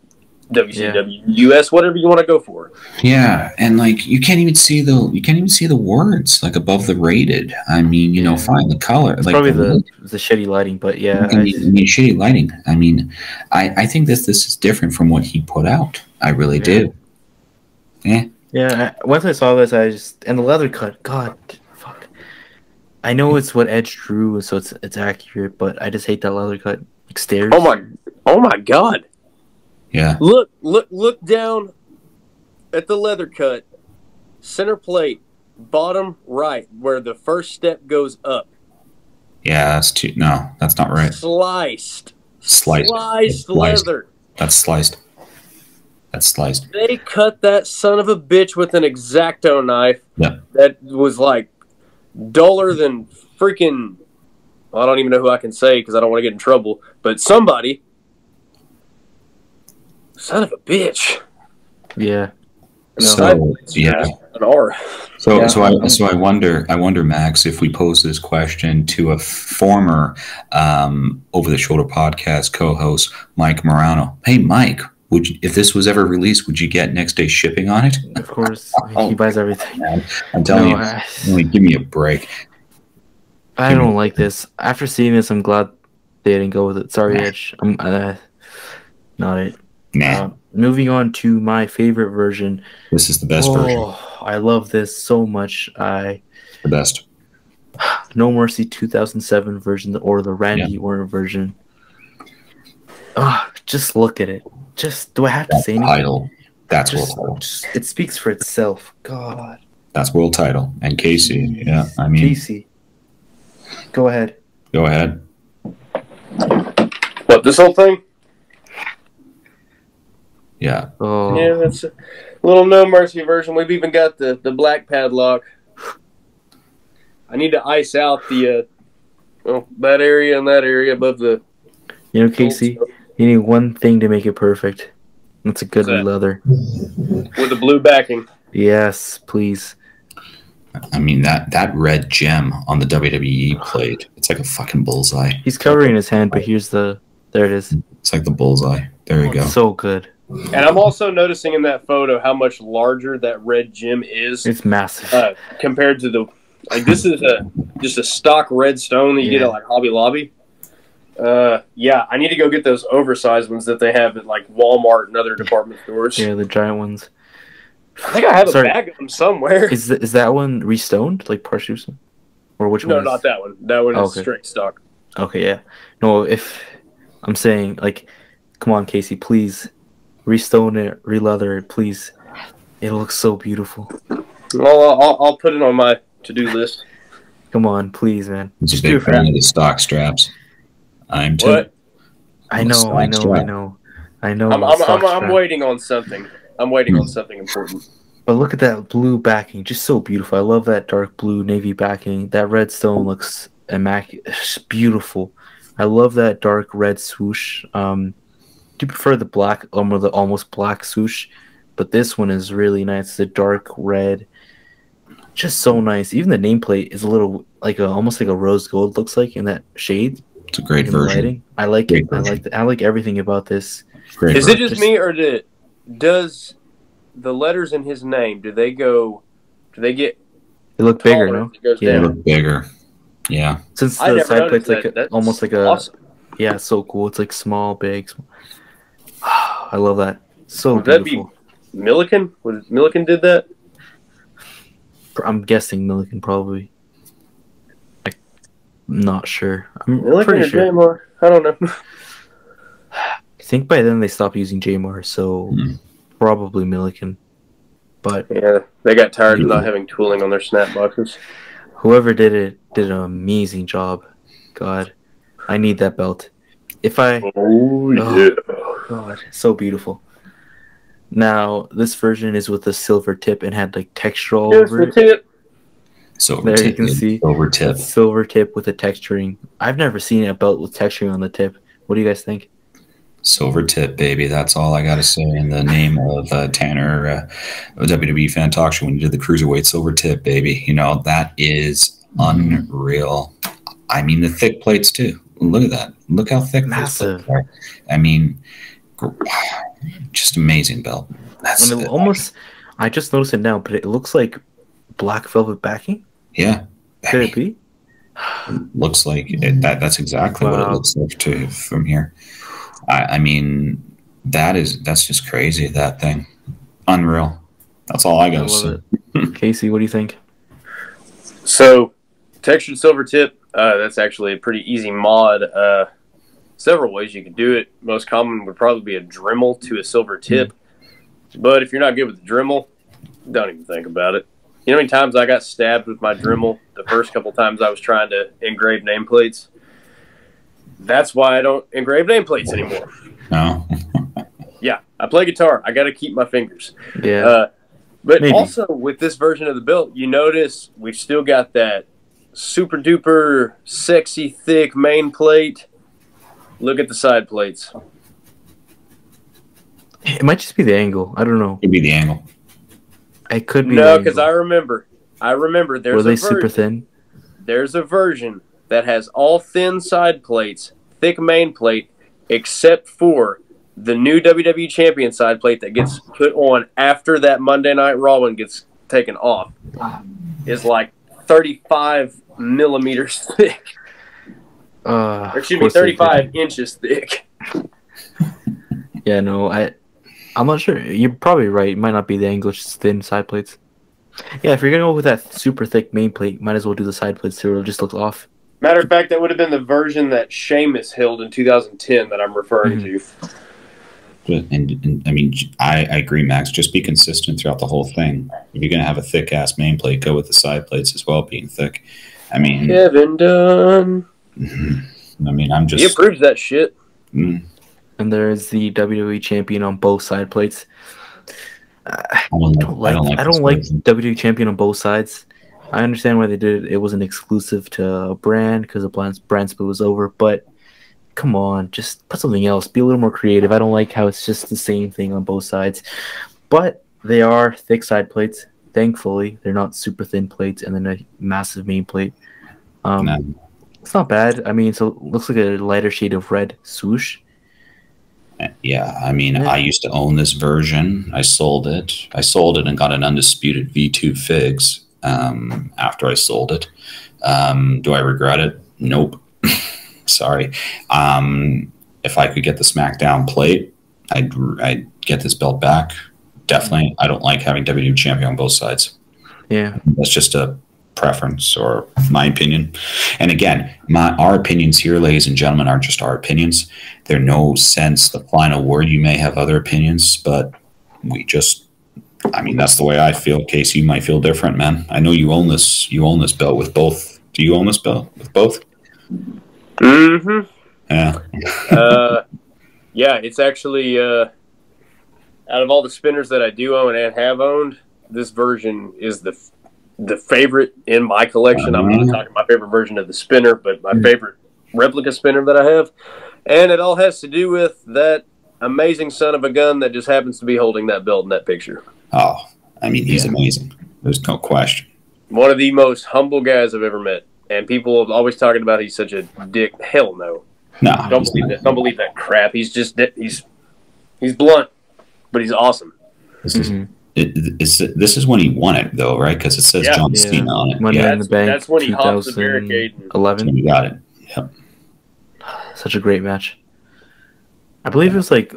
WCW US, whatever you want to go for. Yeah, and like you can't even see the words like above the rated. I mean, you know, fine, the color. It's like probably the shitty lighting, but yeah. I mean, shitty lighting. I mean, I think this is different from what he put out. I really do. Yeah. Yeah. Once I saw this, and the leather cut. God, fuck. I know it's what Edge drew, so it's accurate, but I just hate that leather cut. Like stairs. Oh my God! Yeah. Look down at the leather cut, center plate, bottom right, where the first step goes up. Yeah, that's too. No, that's not right. Sliced Sliced. leather. That's sliced. That's sliced. They cut that son of a bitch with an X-Acto knife. Yep. That was like duller than freaking. I don't even know who I can say because I don't want to get in trouble. But somebody, son of a bitch. Yeah. So yeah. An R. So I wonder, Max, if we pose this question to a former Over the Shoulder podcast co-host, Mike Morano. Hey, Mike, if this was ever released, would you get next day shipping on it? Of course, he buys everything. Man, I'm telling you, give me a break. I don't like this. After seeing this, I'm glad they didn't go with it. Sorry, Edge. I'm not it. Nah. Moving on to my favorite version. This is the best version. I love this so much. The best. No Mercy 2007 version or the Randy Orton version. Just look at it. Do I have to say anything? Title. That's world title. It speaks for itself. God. That's world title. And Casey, Casey. Go ahead. Go ahead. What, this whole thing? Yeah. Oh. Yeah, that's a little No Mercy version. We've even got the black padlock. I need to ice out the that area and that area above the. You know, Casey, you need one thing to make it perfect. That's a good leather with the blue backing. Yes, please. I mean that red gem on the WWE plate. It's like a fucking bullseye. He's covering his hand, but there it is. It's like the bullseye. There you go. So good. And I'm also noticing in that photo how much larger that red gem is. It's massive compared to this is just a stock red stone that you get at like Hobby Lobby. I need to go get those oversized ones that they have at like Walmart and other department stores. Yeah, the giant ones. I think I have a bag of them somewhere. Is that one restoned, like partially, or which one? No, not that one. That one is straight stock. Okay, yeah. No, if I'm saying like, come on, Casey, please restone it, re-leather it, please. It looks so beautiful. Well, I'll put it on my to-do list. Come on, please, man. Just a big fan of the stock straps. I'm too. What? I know. I'm waiting on something. I'm waiting on something important. But look at that blue backing, just so beautiful. I love that dark blue navy backing. That red stone looks immaculate. It's beautiful. I love that dark red swoosh. Do you prefer the black, or the almost black swoosh? But this one is really nice. The dark red, just so nice. Even the nameplate is a little like almost like a rose gold. Looks like in that shade. It's a great version. Lighting. I like it. I like everything about this. Is it just me, or does the letters in his name? Do they get? They look bigger, no? They look bigger. Yeah. Since the side plate's like that's almost like awesome. Yeah, it's so cool. It's like small, big. I love that. So Would beautiful. that be Milliken? Would Milliken did that? I'm guessing Milliken probably. I'm not sure. I'm Milliken pretty or sure. J-Mar? I don't know. I think by then they stopped using J-Mar, so probably Milliken. But yeah, they got tired of not having tooling on their snap boxes. Whoever did it did an amazing job. God, I need that belt. Oh, God, so beautiful. Now, this version is with a silver tip and had like texture all over it. Tip. Silver there tip. You can see silver tip. Silver tip with a texturing. I've never seen a belt with texturing on the tip. What do you guys think? Silver tip, baby. That's all I got to say in the name of Tanner, WWE Fan Talk Show when you did the Cruiserweight silver tip, baby. You know, that is unreal. I mean, the thick plates, too. Look at that. Look how thick Massive. Are. I mean, just amazing belt. That's almost. I just noticed it now, but it looks like black velvet backing. Yeah. Could it be? Looks like it, that's exactly what it looks like from here. I mean, that's just crazy. That thing, unreal. That's all I gotta say. Casey, what do you think? So, Textured silver tip. That's actually a pretty easy mod. Several ways you can do it. Most common would probably be a Dremel to a silver tip. But if you're not good with the Dremel, don't even think about it. You know how many times I got stabbed with my Dremel the first couple times I was trying to engrave nameplates? That's why I don't engrave nameplates anymore. No. Yeah, I play guitar. I got to keep my fingers. Yeah. But Maybe. also with this version of the belt, you notice we've still got that super duper sexy thick main plate. Look at the side plates. It might just be the angle. I don't know. It'd be the angle. It could be. No, because I remember there's Were they a super version. thin? There's a version that has all thin side plates, thick main plate, except for the new WWE Champion side plate that gets put on after that Monday Night Raw one gets taken off. Is like 35 millimeters thick. Or excuse me, 35 inches thick. Yeah, no, I'm not sure. You're probably right. It might not be the angle, it's just thin side plates. Yeah, if you're gonna go with that super thick main plate, might as well do the side plates too. It just looks off. Matter of fact, that would have been the version that Sheamus held in 2010 that I'm referring to. And I mean, I agree, Max. Just be consistent throughout the whole thing. If you're going to have a thick ass main plate, go with the side plates as well, being thick. I mean, Kevin Dunn. I mean, I'm just. He approves that shit. Mm, And there's the WWE champion on both side plates. I don't like WWE champion on both sides. I understand why they did it. It wasn't exclusive to a brand because the brand split was over, but come on, just put something else. Be a little more creative. I don't like how it's just the same thing on both sides. But they are thick side plates. Thankfully, they're not super thin plates and then a massive main plate. It's not bad. I mean, so it looks like a lighter shade of red swoosh. Yeah, I mean, I used to own this version. I sold it. And got an undisputed V2 figs after I sold it. Do I regret it? Nope. Sorry. If I could get the SmackDown plate, I'd get this belt back. Definitely. I don't like having WWE champion on both sides. Yeah. That's just a preference or my opinion. And again, our opinions here, ladies and gentlemen, aren't just our opinions. They're no sense the final word. You may have other opinions, but I mean, that's the way I feel. Casey, you might feel different, man. I know you own this belt with both. Do you own this belt with both? Mm-hmm. Yeah. Yeah, it's actually out of all the spinners that I do own and have owned, this version is the favorite in my collection. I'm not talking my favorite version of the spinner, but my favorite replica spinner that I have. And it all has to do with that amazing son of a gun that just happens to be holding that belt in that picture. Oh, I mean, he's amazing. There's no question. One of the most humble guys I've ever met. And people are always talking about he's such a dick. Hell no. No. Don't believe that crap. He's just he's blunt, but he's awesome. This is when he won it, though, right? Because it says John Cena on it. Money in the Bank. That's when he hops the barricade. 11. You got it. Yep. Such a great match. I believe it was like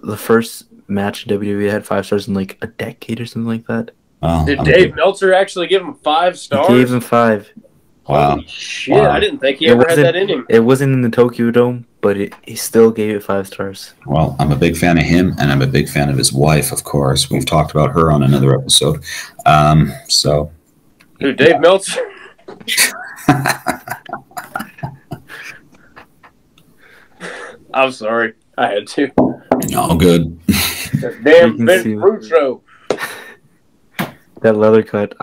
the first match in WWE that had 5 stars in like a decade or something like that. Well, Did Dave Meltzer actually give him 5 stars? He gave him 5. Wow. Holy shit, I didn't think he ever had that in him. It wasn't in the Tokyo Dome, but he still gave it 5 stars. Well, I'm a big fan of him, and I'm a big fan of his wife, of course. We've talked about her on another episode. Who, Dave Meltzer? I'm sorry. I had to. All good. Damn Ben Fruitro. That leather cut.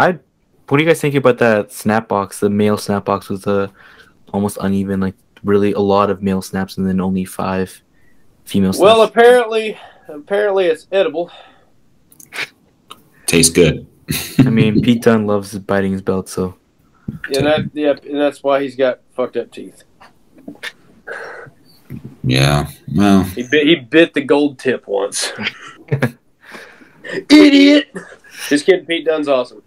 What do you guys think about that snap box? The male snap box was almost uneven, like really a lot of male snaps and then only 5 female snaps. Well, apparently it's edible. Tastes good. I mean, Pete Dunne loves biting his belt, so. And that's why he's got fucked up teeth. Yeah. Well, he bit the gold tip once. Idiot. Just kidding. Pete Dunne's awesome.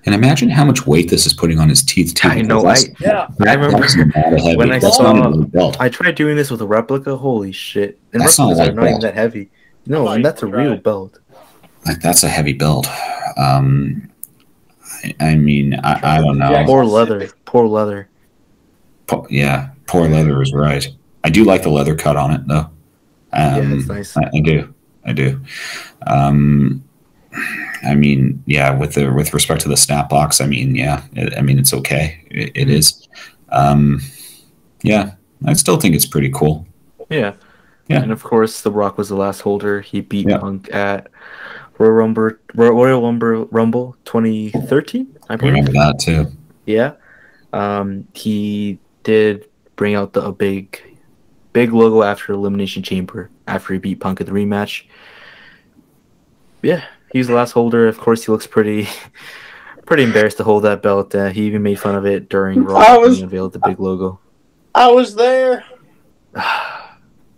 and imagine how much weight this is putting on his teeth too. I know. I remember when I saw. belt. I tried doing this with a replica. Holy shit! And That's not replicas a are not light even that heavy. No, and that's a real belt. Like, that's a heavy belt. I mean, I don't know. Or leather. poor leather. Yeah, poor leather is right. I do like the leather cut on it, though. Yeah, it's nice. I do. I mean, yeah, with respect to the snap box, I mean, yeah, it's okay. It is. Yeah, I still think it's pretty cool. Yeah. Yeah. And of course, The Rock was the last holder. He beat Yeah. Punk at Royal Rumble 2013. I I believe. remember that too. Yeah. He did bring out a big logo after Elimination Chamber after he beat Punk at the rematch. Yeah, he's the last holder. Of course, he looks pretty embarrassed to hold that belt. He even made fun of it during Raw when he unveiled the big logo. I was there.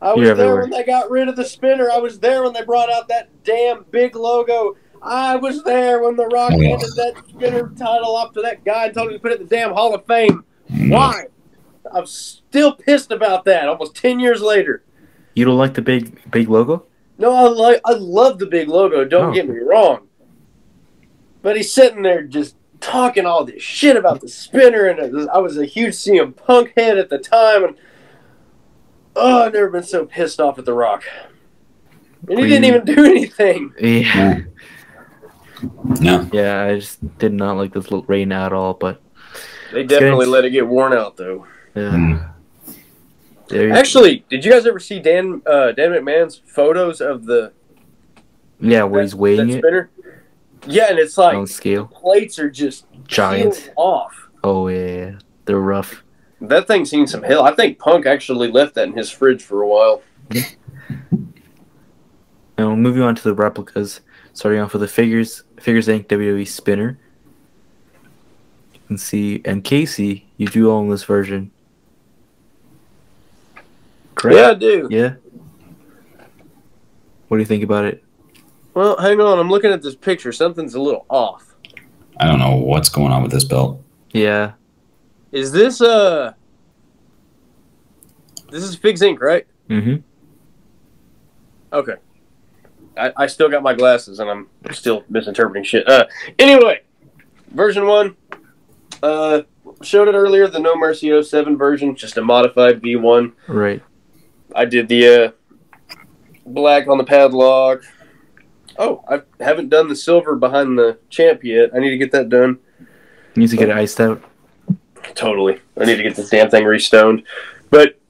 I was You're there everywhere. when they got rid of the spinner. I was there when they brought out that damn big logo. I was there when The Rock handed that spinner title off to that guy and told him to put it in the damn Hall of Fame. Why? I'm still pissed about that almost 10 years later. You don't like the big logo? No, I love the big logo, don't get me wrong. But he's sitting there just talking all this shit about the spinner, and I was a huge CM Punk head at the time, and I've never been so pissed off at The Rock. And he didn't even do anything. Yeah. No. Yeah, I just did not like this reign at all, but They definitely let it get worn out, though. yeah. Actually, did you guys ever see Dan McMahon's photos of the where he's weighing it spinner? Yeah, and it's like on scale. Plates are just Giant. peeled off. Oh yeah, they're rough. That thing's seen some hell. I think Punk actually left that in his fridge for a while. Now moving on to the replicas, starting off with the Figures Inc. WWE spinner. You can see, and Casey, you do own this version. Correct? Yeah, I do. Yeah. What do you think about it? Well, hang on. I'm looking at this picture. Something's a little off. I don't know what's going on with this belt. Yeah. Is this this is Figs Inc., right? Mm-hmm. Okay. I still got my glasses and I'm still misinterpreting shit. Anyway, version 1. Showed it earlier, the No Mercy 07 version, just a modified V1. Right. I did the black on the padlock. Oh, I haven't done the silver behind the champ yet. I need to get that done. Needs to get it iced out. Totally. I need to get this damn thing restoned. But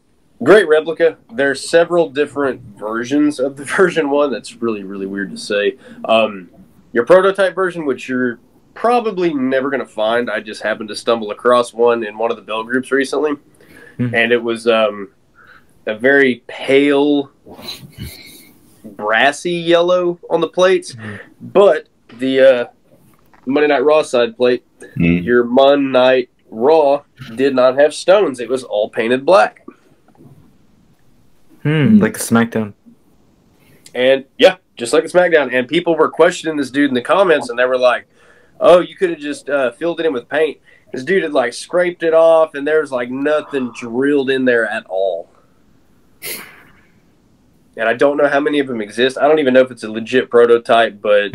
great replica. There's several different versions of the version 1. That's really, really weird to say. Your prototype version, which you're probably never going to find. I just happened to stumble across one in one of the belt groups recently. And it was a very pale, brassy yellow on the plates. But the Monday Night Raw side plate, your Monday Night Raw did not have stones. It was all painted black. Like the SmackDown. And yeah, just like the SmackDown. And people were questioning this dude in the comments, and they were like, "Oh, you could have just filled it in with paint." This dude had like scraped it off, and there's like nothing drilled in there at all. And I don't know how many of them exist. I don't even know if it's a legit prototype, but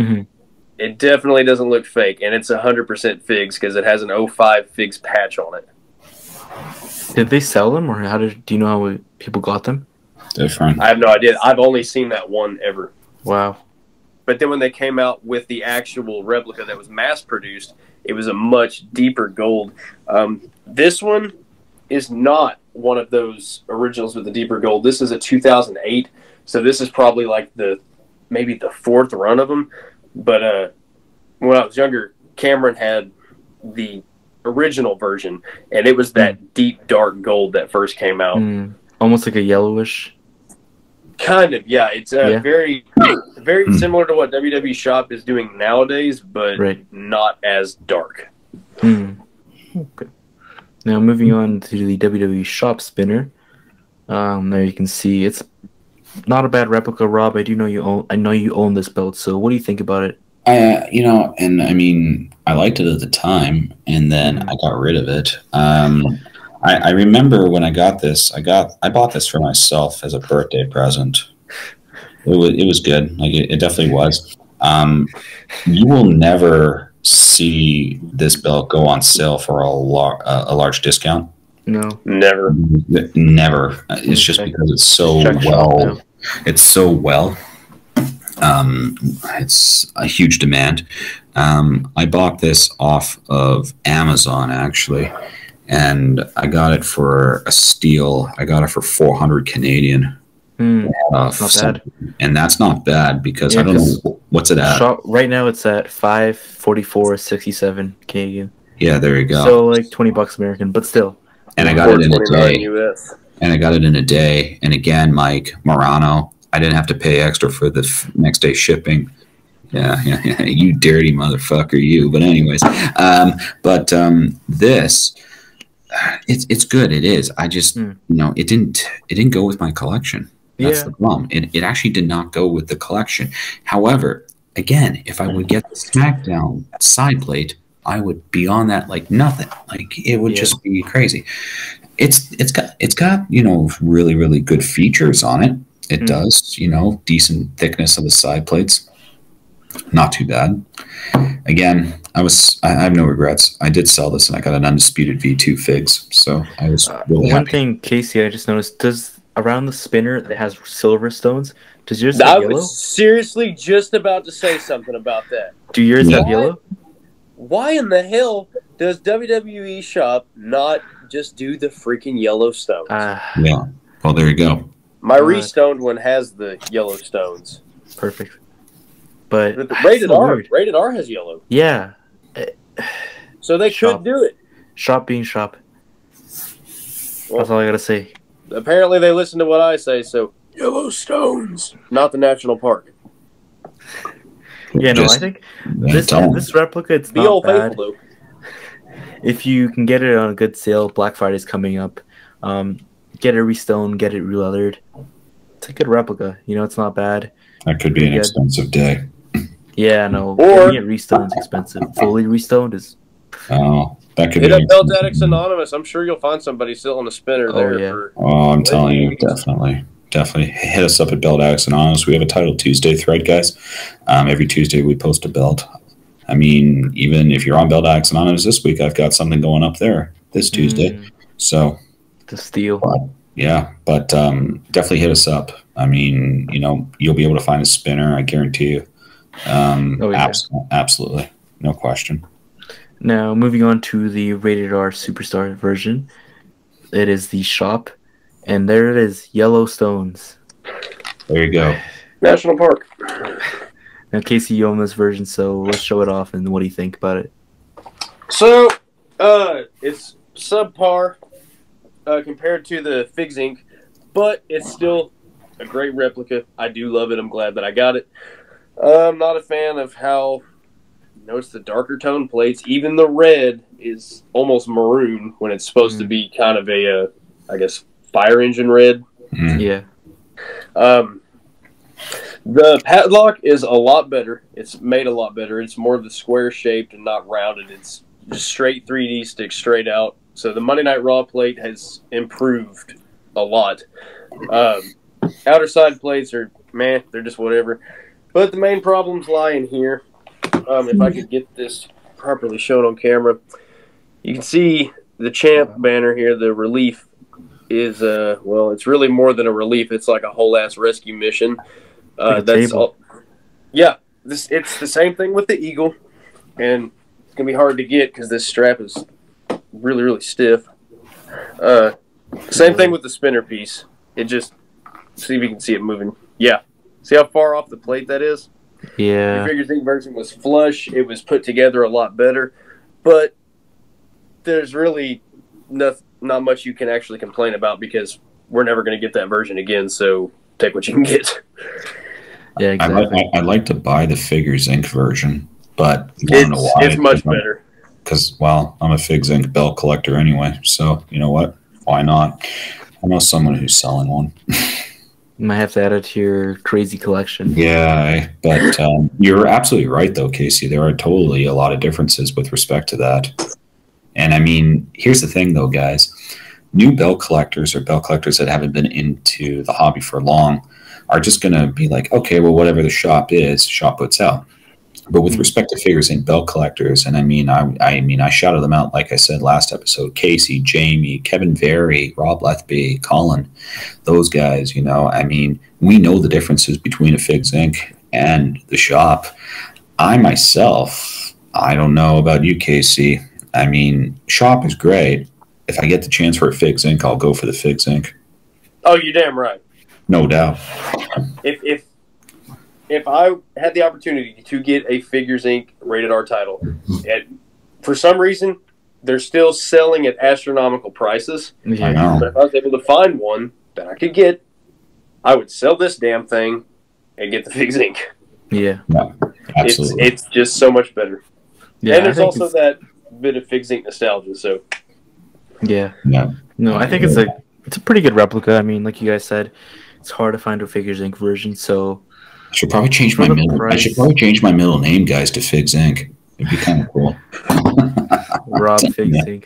it definitely doesn't look fake. And it's 100% Figs because it has an 05 Figs patch on it. Did they sell them, or do you know how people got them? Different. I have no idea. I've only seen that one ever. Wow. But then when they came out with the actual replica that was mass-produced, it was a much deeper gold. This one is not one of those originals with the deeper gold. This is a 2008, so this is probably like maybe the 4th run of them. But when I was younger, Cameron had the original version, and it was that deep, dark gold that first came out. Almost like a yellowish. Kind of, yeah. It's very, very similar to what WWE Shop is doing nowadays, but not as dark. Okay. Now moving on to the WWE Shop spinner. There you can see it's not a bad replica, Rob. I know you own this belt. So what do you think about it? And I mean, I liked it at the time, and then I got rid of it. I remember when I got this. I bought this for myself as a birthday present. It was good. Like it definitely was. You will never see this belt go on sale for a large discount? No. Never. Never. It's just because it's so well. It's so well. It's a huge demand. I bought this off of Amazon actually, and I got it for a steal. I got it for 400 Canadian. Not bad. And that's not bad because I don't know what's it at. Right now it's at 544.67 Canadian. Yeah, there you go. So like $20 American, but still. And I got it in a day. US. And I got it in a day. And again, Mike Morano, I didn't have to pay extra for the next day shipping. Yeah, you dirty motherfucker, you. But anyways, this, it's good. It is. I just, it didn't go with my collection. That's the problem. It actually did not go with the collection. However, again, if I would get the SmackDown side plate, I would be on that like nothing. Like it would just be crazy. It's got really, really good features on it. It does, decent thickness of the side plates. Not too bad. Again, I have no regrets. I did sell this and I got an undisputed V2 figs. So I was really happy. One thing, Casey, I just noticed, does around the spinner that has silver stones, does yours have yellow? I was seriously just about to say something about that. Do yours have yellow? Why in the hell does WWE Shop not just do the freaking yellow stones? Yeah. Well, there you go. My restoned one has the yellow stones. Perfect. But rated R has yellow. Yeah. So they could do it. Shop being shop. Well, that's all I gotta say. Apparently they listen to what I say, so yellow stones, not the national park. Yeah, no, I think this replica, it's not old bad. Faithful, if you can get it on a good sale, Black Friday's coming up. Get it restone, get it re-leathered. It's a good replica. It's not bad. That could be an expensive day. Yeah, no. Or getting it restoned is expensive. Fully restoned is. Oh, that could hit be. Hit up Belt Addicts Anonymous. I'm sure you'll find somebody still on the spinner there. Yeah. I'm telling you, definitely hit us up at Belt Addicts Anonymous. We have a Title Tuesday thread, guys. Every Tuesday we post a belt. I mean, even if you're on Belt Addicts Anonymous this week, I've got something going up there this Tuesday. So. To steal. But definitely hit us up. I mean, you'll be able to find a spinner, I guarantee you. Absolutely. No question. Now, moving on to the Rated R Superstar version. It is the shop, and there it is, yellow stones. There you go. National Park. Now, Casey, you own this version, so let's show it off, and what do you think about it? So, it's subpar compared to the Figs Inc., but it's still a great replica. I do love it. I'm glad that I got it. I'm not a fan of how, notice the darker tone plates. Even the red is almost maroon when it's supposed to be kind of a, I guess, fire engine red. Yeah. The padlock is a lot better. It's made a lot better. It's more of the square shaped and not rounded. It's just straight 3D stick straight out. So the Monday Night Raw plate has improved a lot. Outer side plates are, they're just whatever. But the main problems lie in here. If I could get this properly shown on camera, you can see the champ banner here. The relief is, it's really more than a relief. It's like a whole-ass rescue mission. That's all. Yeah, it's the same thing with the Eagle, and it's going to be hard to get because this strap is really, really stiff. Same thing with the spinner piece. It just, see if you can see it moving. Yeah. See how far off the plate that is? Yeah. The Figure Think version was flush. It was put together a lot better. But there's really not much you can actually complain about because we're never going to get that version again, so take what you can get. Yeah, exactly. I'd like to buy the Figures Inc. version, but I don't know why. It's much better. Because, I'm a Figs Inc. belt collector anyway, so you know what? Why not? I know someone who's selling one. You might have to add it to your crazy collection. Yeah, but you're absolutely right, though, Casey. There are totally a lot of differences with respect to that. And, I mean, here's the thing, though, guys. New belt collectors or belt collectors that haven't been into the hobby for long are just going to be like, okay, well, whatever the shop is, shop puts out. But with respect to figures and belt collectors, and I mean, I shouted them out, like I said last episode: Casey, Jamie, Kevin Very, Rob Lethby, Colin, those guys. I mean, we know the differences between a Figs Inc. and the shop. I myself, I don't know about you, Casey. I mean, shop is great. If I get the chance for a Figs Inc., I'll go for the Figs Inc. Oh, you're damn right. No doubt. If I had the opportunity to get a Figures Inc. rated R title, and for some reason they're still selling at astronomical prices. I know. But if I was able to find one that I could get, I would sell this damn thing and get the Figs Inc. Yeah, absolutely. It's just so much better. Yeah, and there's also that bit of Figs Inc. nostalgia. So yeah. No, I think it's a pretty good replica. I mean, like you guys said, it's hard to find a Figures Inc. version, so I should probably change my middle name, guys, to Figs Inc. It'd be kind of cool. Rob Figs Inc.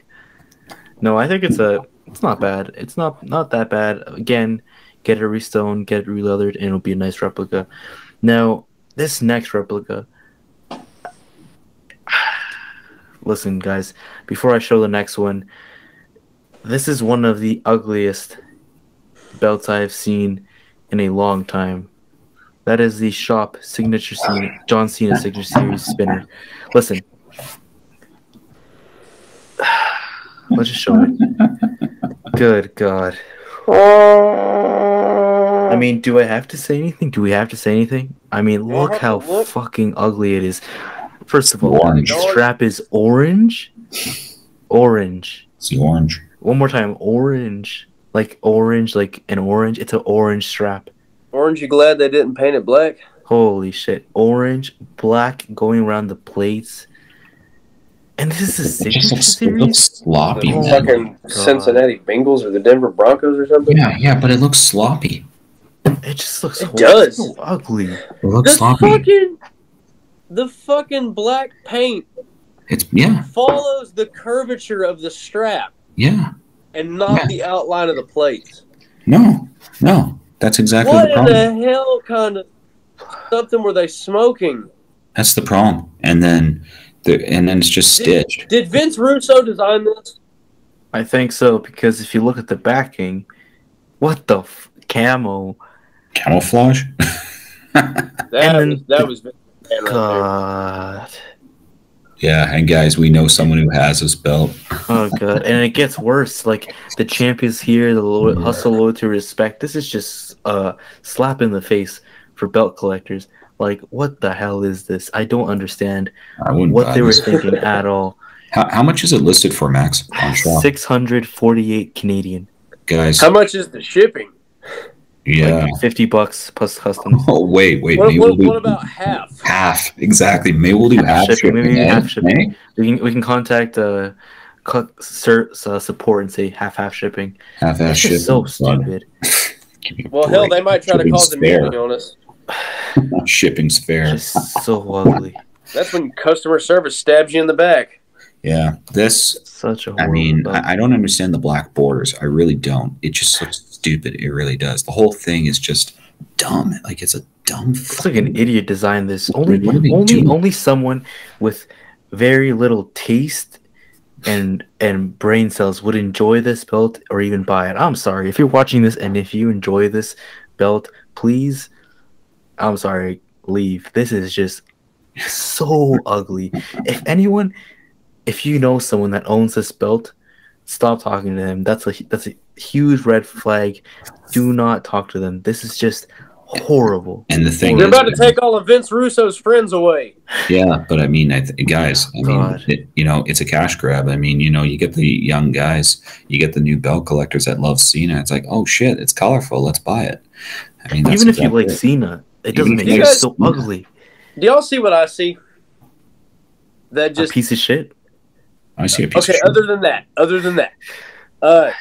No, I think it's not bad. It's not that bad. Again, get it restoned, get it releathered, and it'll be a nice replica. Now, this next replica. Listen, guys, before I show the next one, this is one of the ugliest belts I have seen in a long time. That is the Shop Signature Scene, John Cena Signature Series spinner. Listen. Let's just show it. Good God. I mean, do I have to say anything? Do we have to say anything? I mean, look how fucking ugly it is. First of all, the strap is orange. Orange. It's the orange. One more time. Orange. Like orange, like an orange. It's an orange strap. Orange, you glad they didn't paint it black? Holy shit. Orange, black, going around the plates. And this is a Signature Series? It looks sloppy. The fucking Cincinnati Bengals or the Denver Broncos or something? Yeah, but it looks sloppy. It just looks so ugly. It looks sloppy. The fucking black paint follows the curvature of the strap. Yeah. And not the outline of the plates. No. That's exactly the problem. What in the hell kind of something were they smoking? That's the problem. And then it's just stitched. Did Vince Russo design this? I think so, because if you look at the backing, what the camo? Camouflage? that was Vince God. Yeah, and guys, we know someone who has this belt. Oh god, and it gets worse. Like the champ is here, the hustle, loyalty, respect. This is just a slap in the face for belt collectors. Like, what the hell is this? I don't understand what they were thinking at all. How much is it listed for, Max? On shop? 648 Canadian. Guys, how much is the shipping? Yeah, like $50 plus customs. Oh wait. What about half? Half, exactly. Maybe we'll do half shipping. Maybe half shipping. We can contact support and say half shipping. Half shipping. So stupid. Well, hell, they might try to cause a meeting on us. Shipping's fair. Just so ugly. That's when customer service stabs you in the back. Yeah, this. Such a. I mean, I don't understand the black borders. I really don't. It just looks stupid. It really does. The whole thing is just dumb. Like it's a dumb. It's like an idiot designed this. Only someone with very little taste and brain cells would enjoy this belt or even buy it. I'm sorry if you're watching this and if you enjoy this belt, please. I'm sorry, leave. This is just so ugly. If you know someone that owns this belt, stop talking to them. That's a huge red flag. Do not talk to them. This is just horrible. And the thing they're about to take all of Vince Russo's friends away. Yeah, but I mean, it's a cash grab. I mean, you get the young guys, you get the new belt collectors that love Cena. It's like, oh shit, it's colorful. Let's buy it. I mean, even if you like Cena, it doesn't make it so ugly. Do y'all see what I see? That just a piece of shit. I see a piece of shit. Other than that.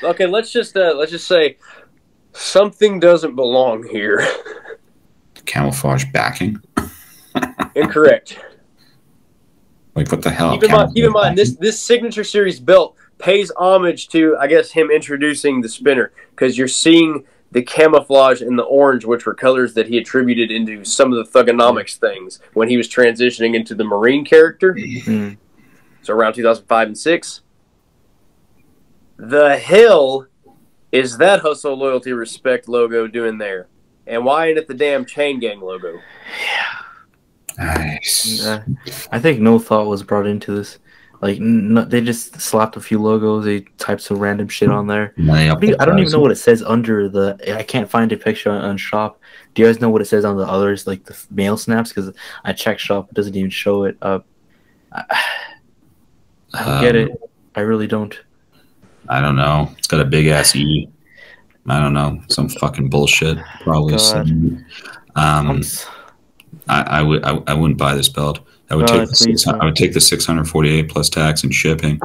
Okay, let's just say something doesn't belong here. Camouflage backing. Incorrect. Like what the hell? Keep in mind this Signature Series belt pays homage to, I guess, him introducing the spinner, because you're seeing the camouflage and the orange, which were colors that he attributed into some of the Thugonomics things when he was transitioning into the Marine character. Mm. So around 2005 and 6. The hell is that hustle, loyalty, respect logo doing there? And why ain't it the damn Chain Gang logo? Nice. I think no thought was brought into this. Like, they just slapped a few logos. They typed some random shit on there. I don't even know what it says under the. I can't find a picture on shop. Do you guys know what it says on the others, like the mail snaps? Because I checked shop, it doesn't even show it. I don't get it. I really don't. I don't know. It's got a big ass E. I don't know. Some fucking bullshit. Probably. I wouldn't buy this belt. I would take the 648 plus tax and shipping,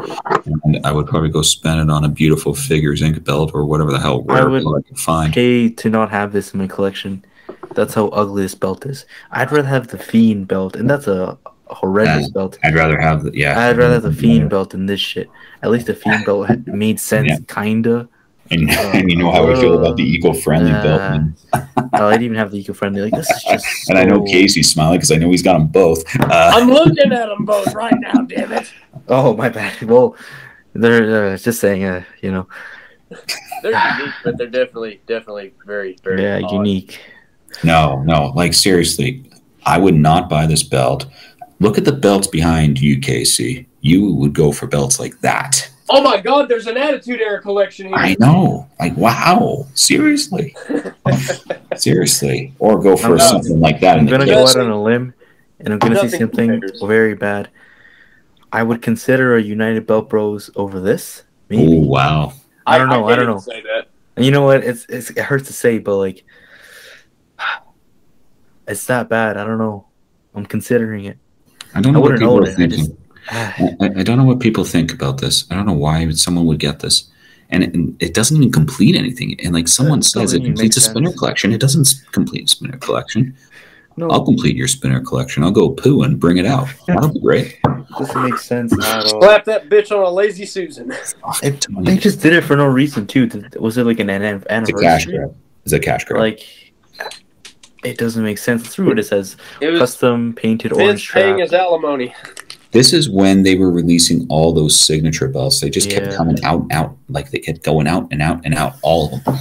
and I would probably go spend it on a beautiful Figures Inc. belt or whatever the hell I could find. Pay to not have this in my collection. That's how ugly this belt is. I'd rather have the Fiend belt, and that's a horrendous belt. I'd rather have the I'd rather have the Fiend belt than this shit. At least the Fiend belt made sense, kinda. And you know how I feel about the eco-friendly belt. I didn't even have the eco-friendly. Like, this is just. And I know Casey's smiling because I know he's got them both. I'm looking at them both right now. Damn it! Oh, my bad. Well, they're just saying, you know. They're unique, but they're definitely very, very. Yeah, odd. unique. No, like seriously, I would not buy this belt. Look at the belts behind you, Casey. You would go for belts like that. Oh my God, there's an Attitude Era collection here. I know. Like, wow. Seriously. Seriously. Or go for something like that. I'm going to go out on a limb, and I'm going to say something very bad. I would consider a United Belt Bros over this. Maybe. Oh, wow. I don't know. Say that. And you know what? It hurts to say, but, like, it's that bad. I don't know. I'm considering it. I don't know what people are thinking. I don't know what people think about this. I don't know why someone would get this. And it doesn't even complete anything. And like someone says, it completes a spinner collection. It doesn't complete a spinner collection. No. I'll complete your spinner collection. I'll go poo and bring it out. That'll be great. Doesn't make sense at all. Slap that bitch on a Lazy Susan. They just did it for no reason, too. Was it like an anniversary? It's a cash grab. It's a cash grab. Like, it doesn't make sense. It's what it says. Custom painted orange strap. Paying his alimony. This is when they were releasing all those signature belts. They just kept coming out and out. Like they kept going out and out and out, all of them.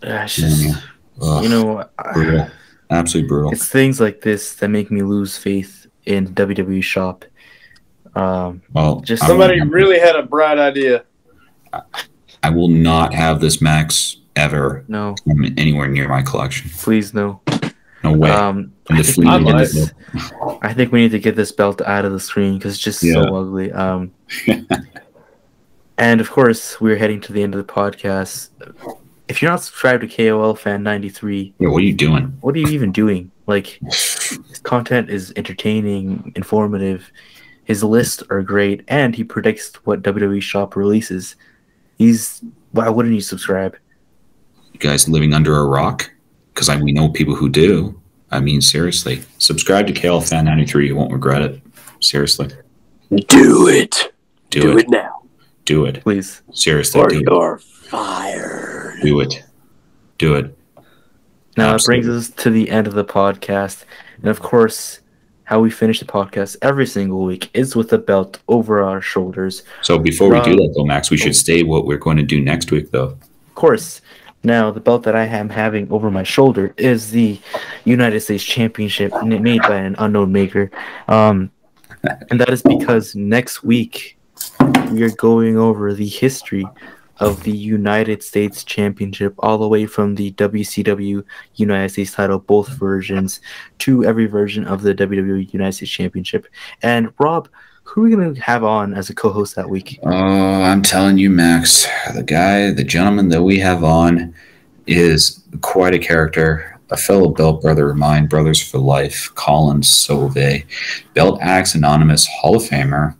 It's just, you know, brutal. Absolutely brutal. It's things like this that make me lose faith in WWE shop. Well, just somebody really had a bright idea. I will not have this Max ever anywhere near my collection. Please, no. No way. I think we need to get this belt out of the screen because it's just so ugly. And of course, we're heading to the end of the podcast. If you're not subscribed to Kolfan93, what are you doing? What are you even doing? Like, his content is entertaining, informative. His lists are great, and he predicts what WWE shop releases. Why wouldn't you subscribe? You guys living under a rock? Because we know people who do. I mean, seriously. Subscribe to Kolfan93. You won't regret it. Seriously. Do it. Do it now. Do it. Please. Seriously. Or you're fired. Do it. Do it. Now, that brings us to the end of the podcast. And, of course, how we finish the podcast every single week is with a belt over our shoulders. So before we do that, though, Max, we should state what we're going to do next week, though. Of course. Now, the belt that I am having over my shoulder is the United States Championship made by an unknown maker. And that is because next week we are going over the history of the United States Championship all the way from the WCW United States title, both versions, to every version of the WWE United States Championship. And Rob, who are we going to have on as a co-host that week? Oh, I'm telling you, Max, the gentleman that we have on is quite a character, a fellow belt brother of mine, brothers for life, Kolfan93, Belt Addicts Anonymous Hall of Famer,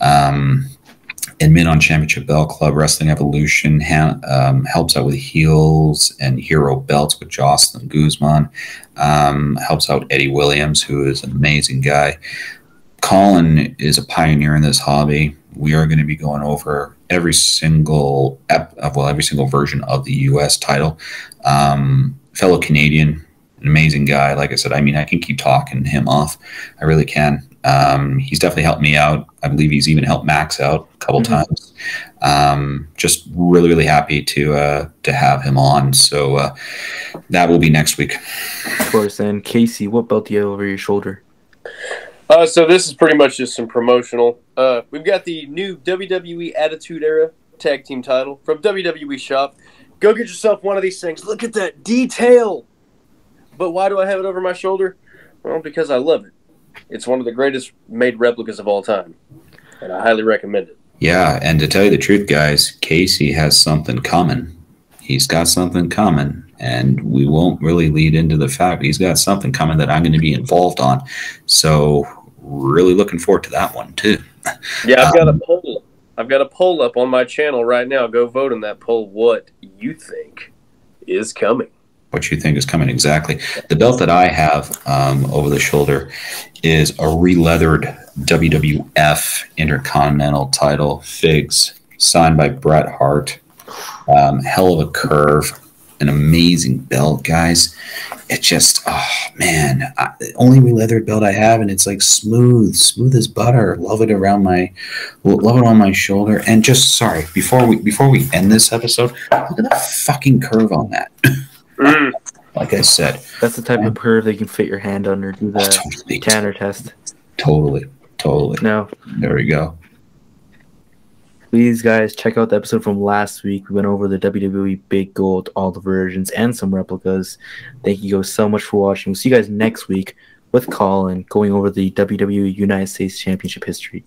admin on Championship Belt Club, Wrestling Evolution, helps out with heels and hero belts with Jocelyn Guzman, helps out Eddie Williams, who is an amazing guy. Colin is a pioneer in this hobby. we are going to be going over every single every single version of the U.S. title. Fellow Canadian, an amazing guy. Like I said, I mean, I can keep talking him off. I really can. He's definitely helped me out. I believe he's even helped Max out a couple times. Just really, really happy to have him on. So that will be next week. Of course. And Casey, what belt do you have over your shoulder? So this is pretty much just some promotional. We've got the new WWE Attitude Era Tag Team title from WWE Shop. Go get yourself one of these things. Look at that detail. But why do I have it over my shoulder? Well, because I love it. It's one of the greatest made replicas of all time, and I highly recommend it. Yeah, and to tell you the truth, guys, Casey has something coming. He's got something coming, and we won't really lead into the fact, but he's got something coming that I'm going to be involved on. So really looking forward to that one, too. Yeah, I've got a poll. I've got a poll up on my channel right now. Go vote in that poll what you think is coming. What you think is coming exactly. The belt that I have over the shoulder is a re-leathered WWF Intercontinental title, Figs, signed by Bret Hart. Hell of a curve, an amazing belt, guys. It just, oh man, the only re-leathered belt I have, and it's like smooth as butter. Love it on my shoulder. And just sorry, before we end this episode, look at the fucking curve on that. Like I said, that's the type of curve that you can fit your hand under. Do the Tanner test. Totally. No, there we go. Please, guys, check out the episode from last week. We went over the WWE Big Gold, all the versions, and some replicas. Thank you guys so much for watching. We'll see you guys next week with Colin going over the WWE United States Championship history.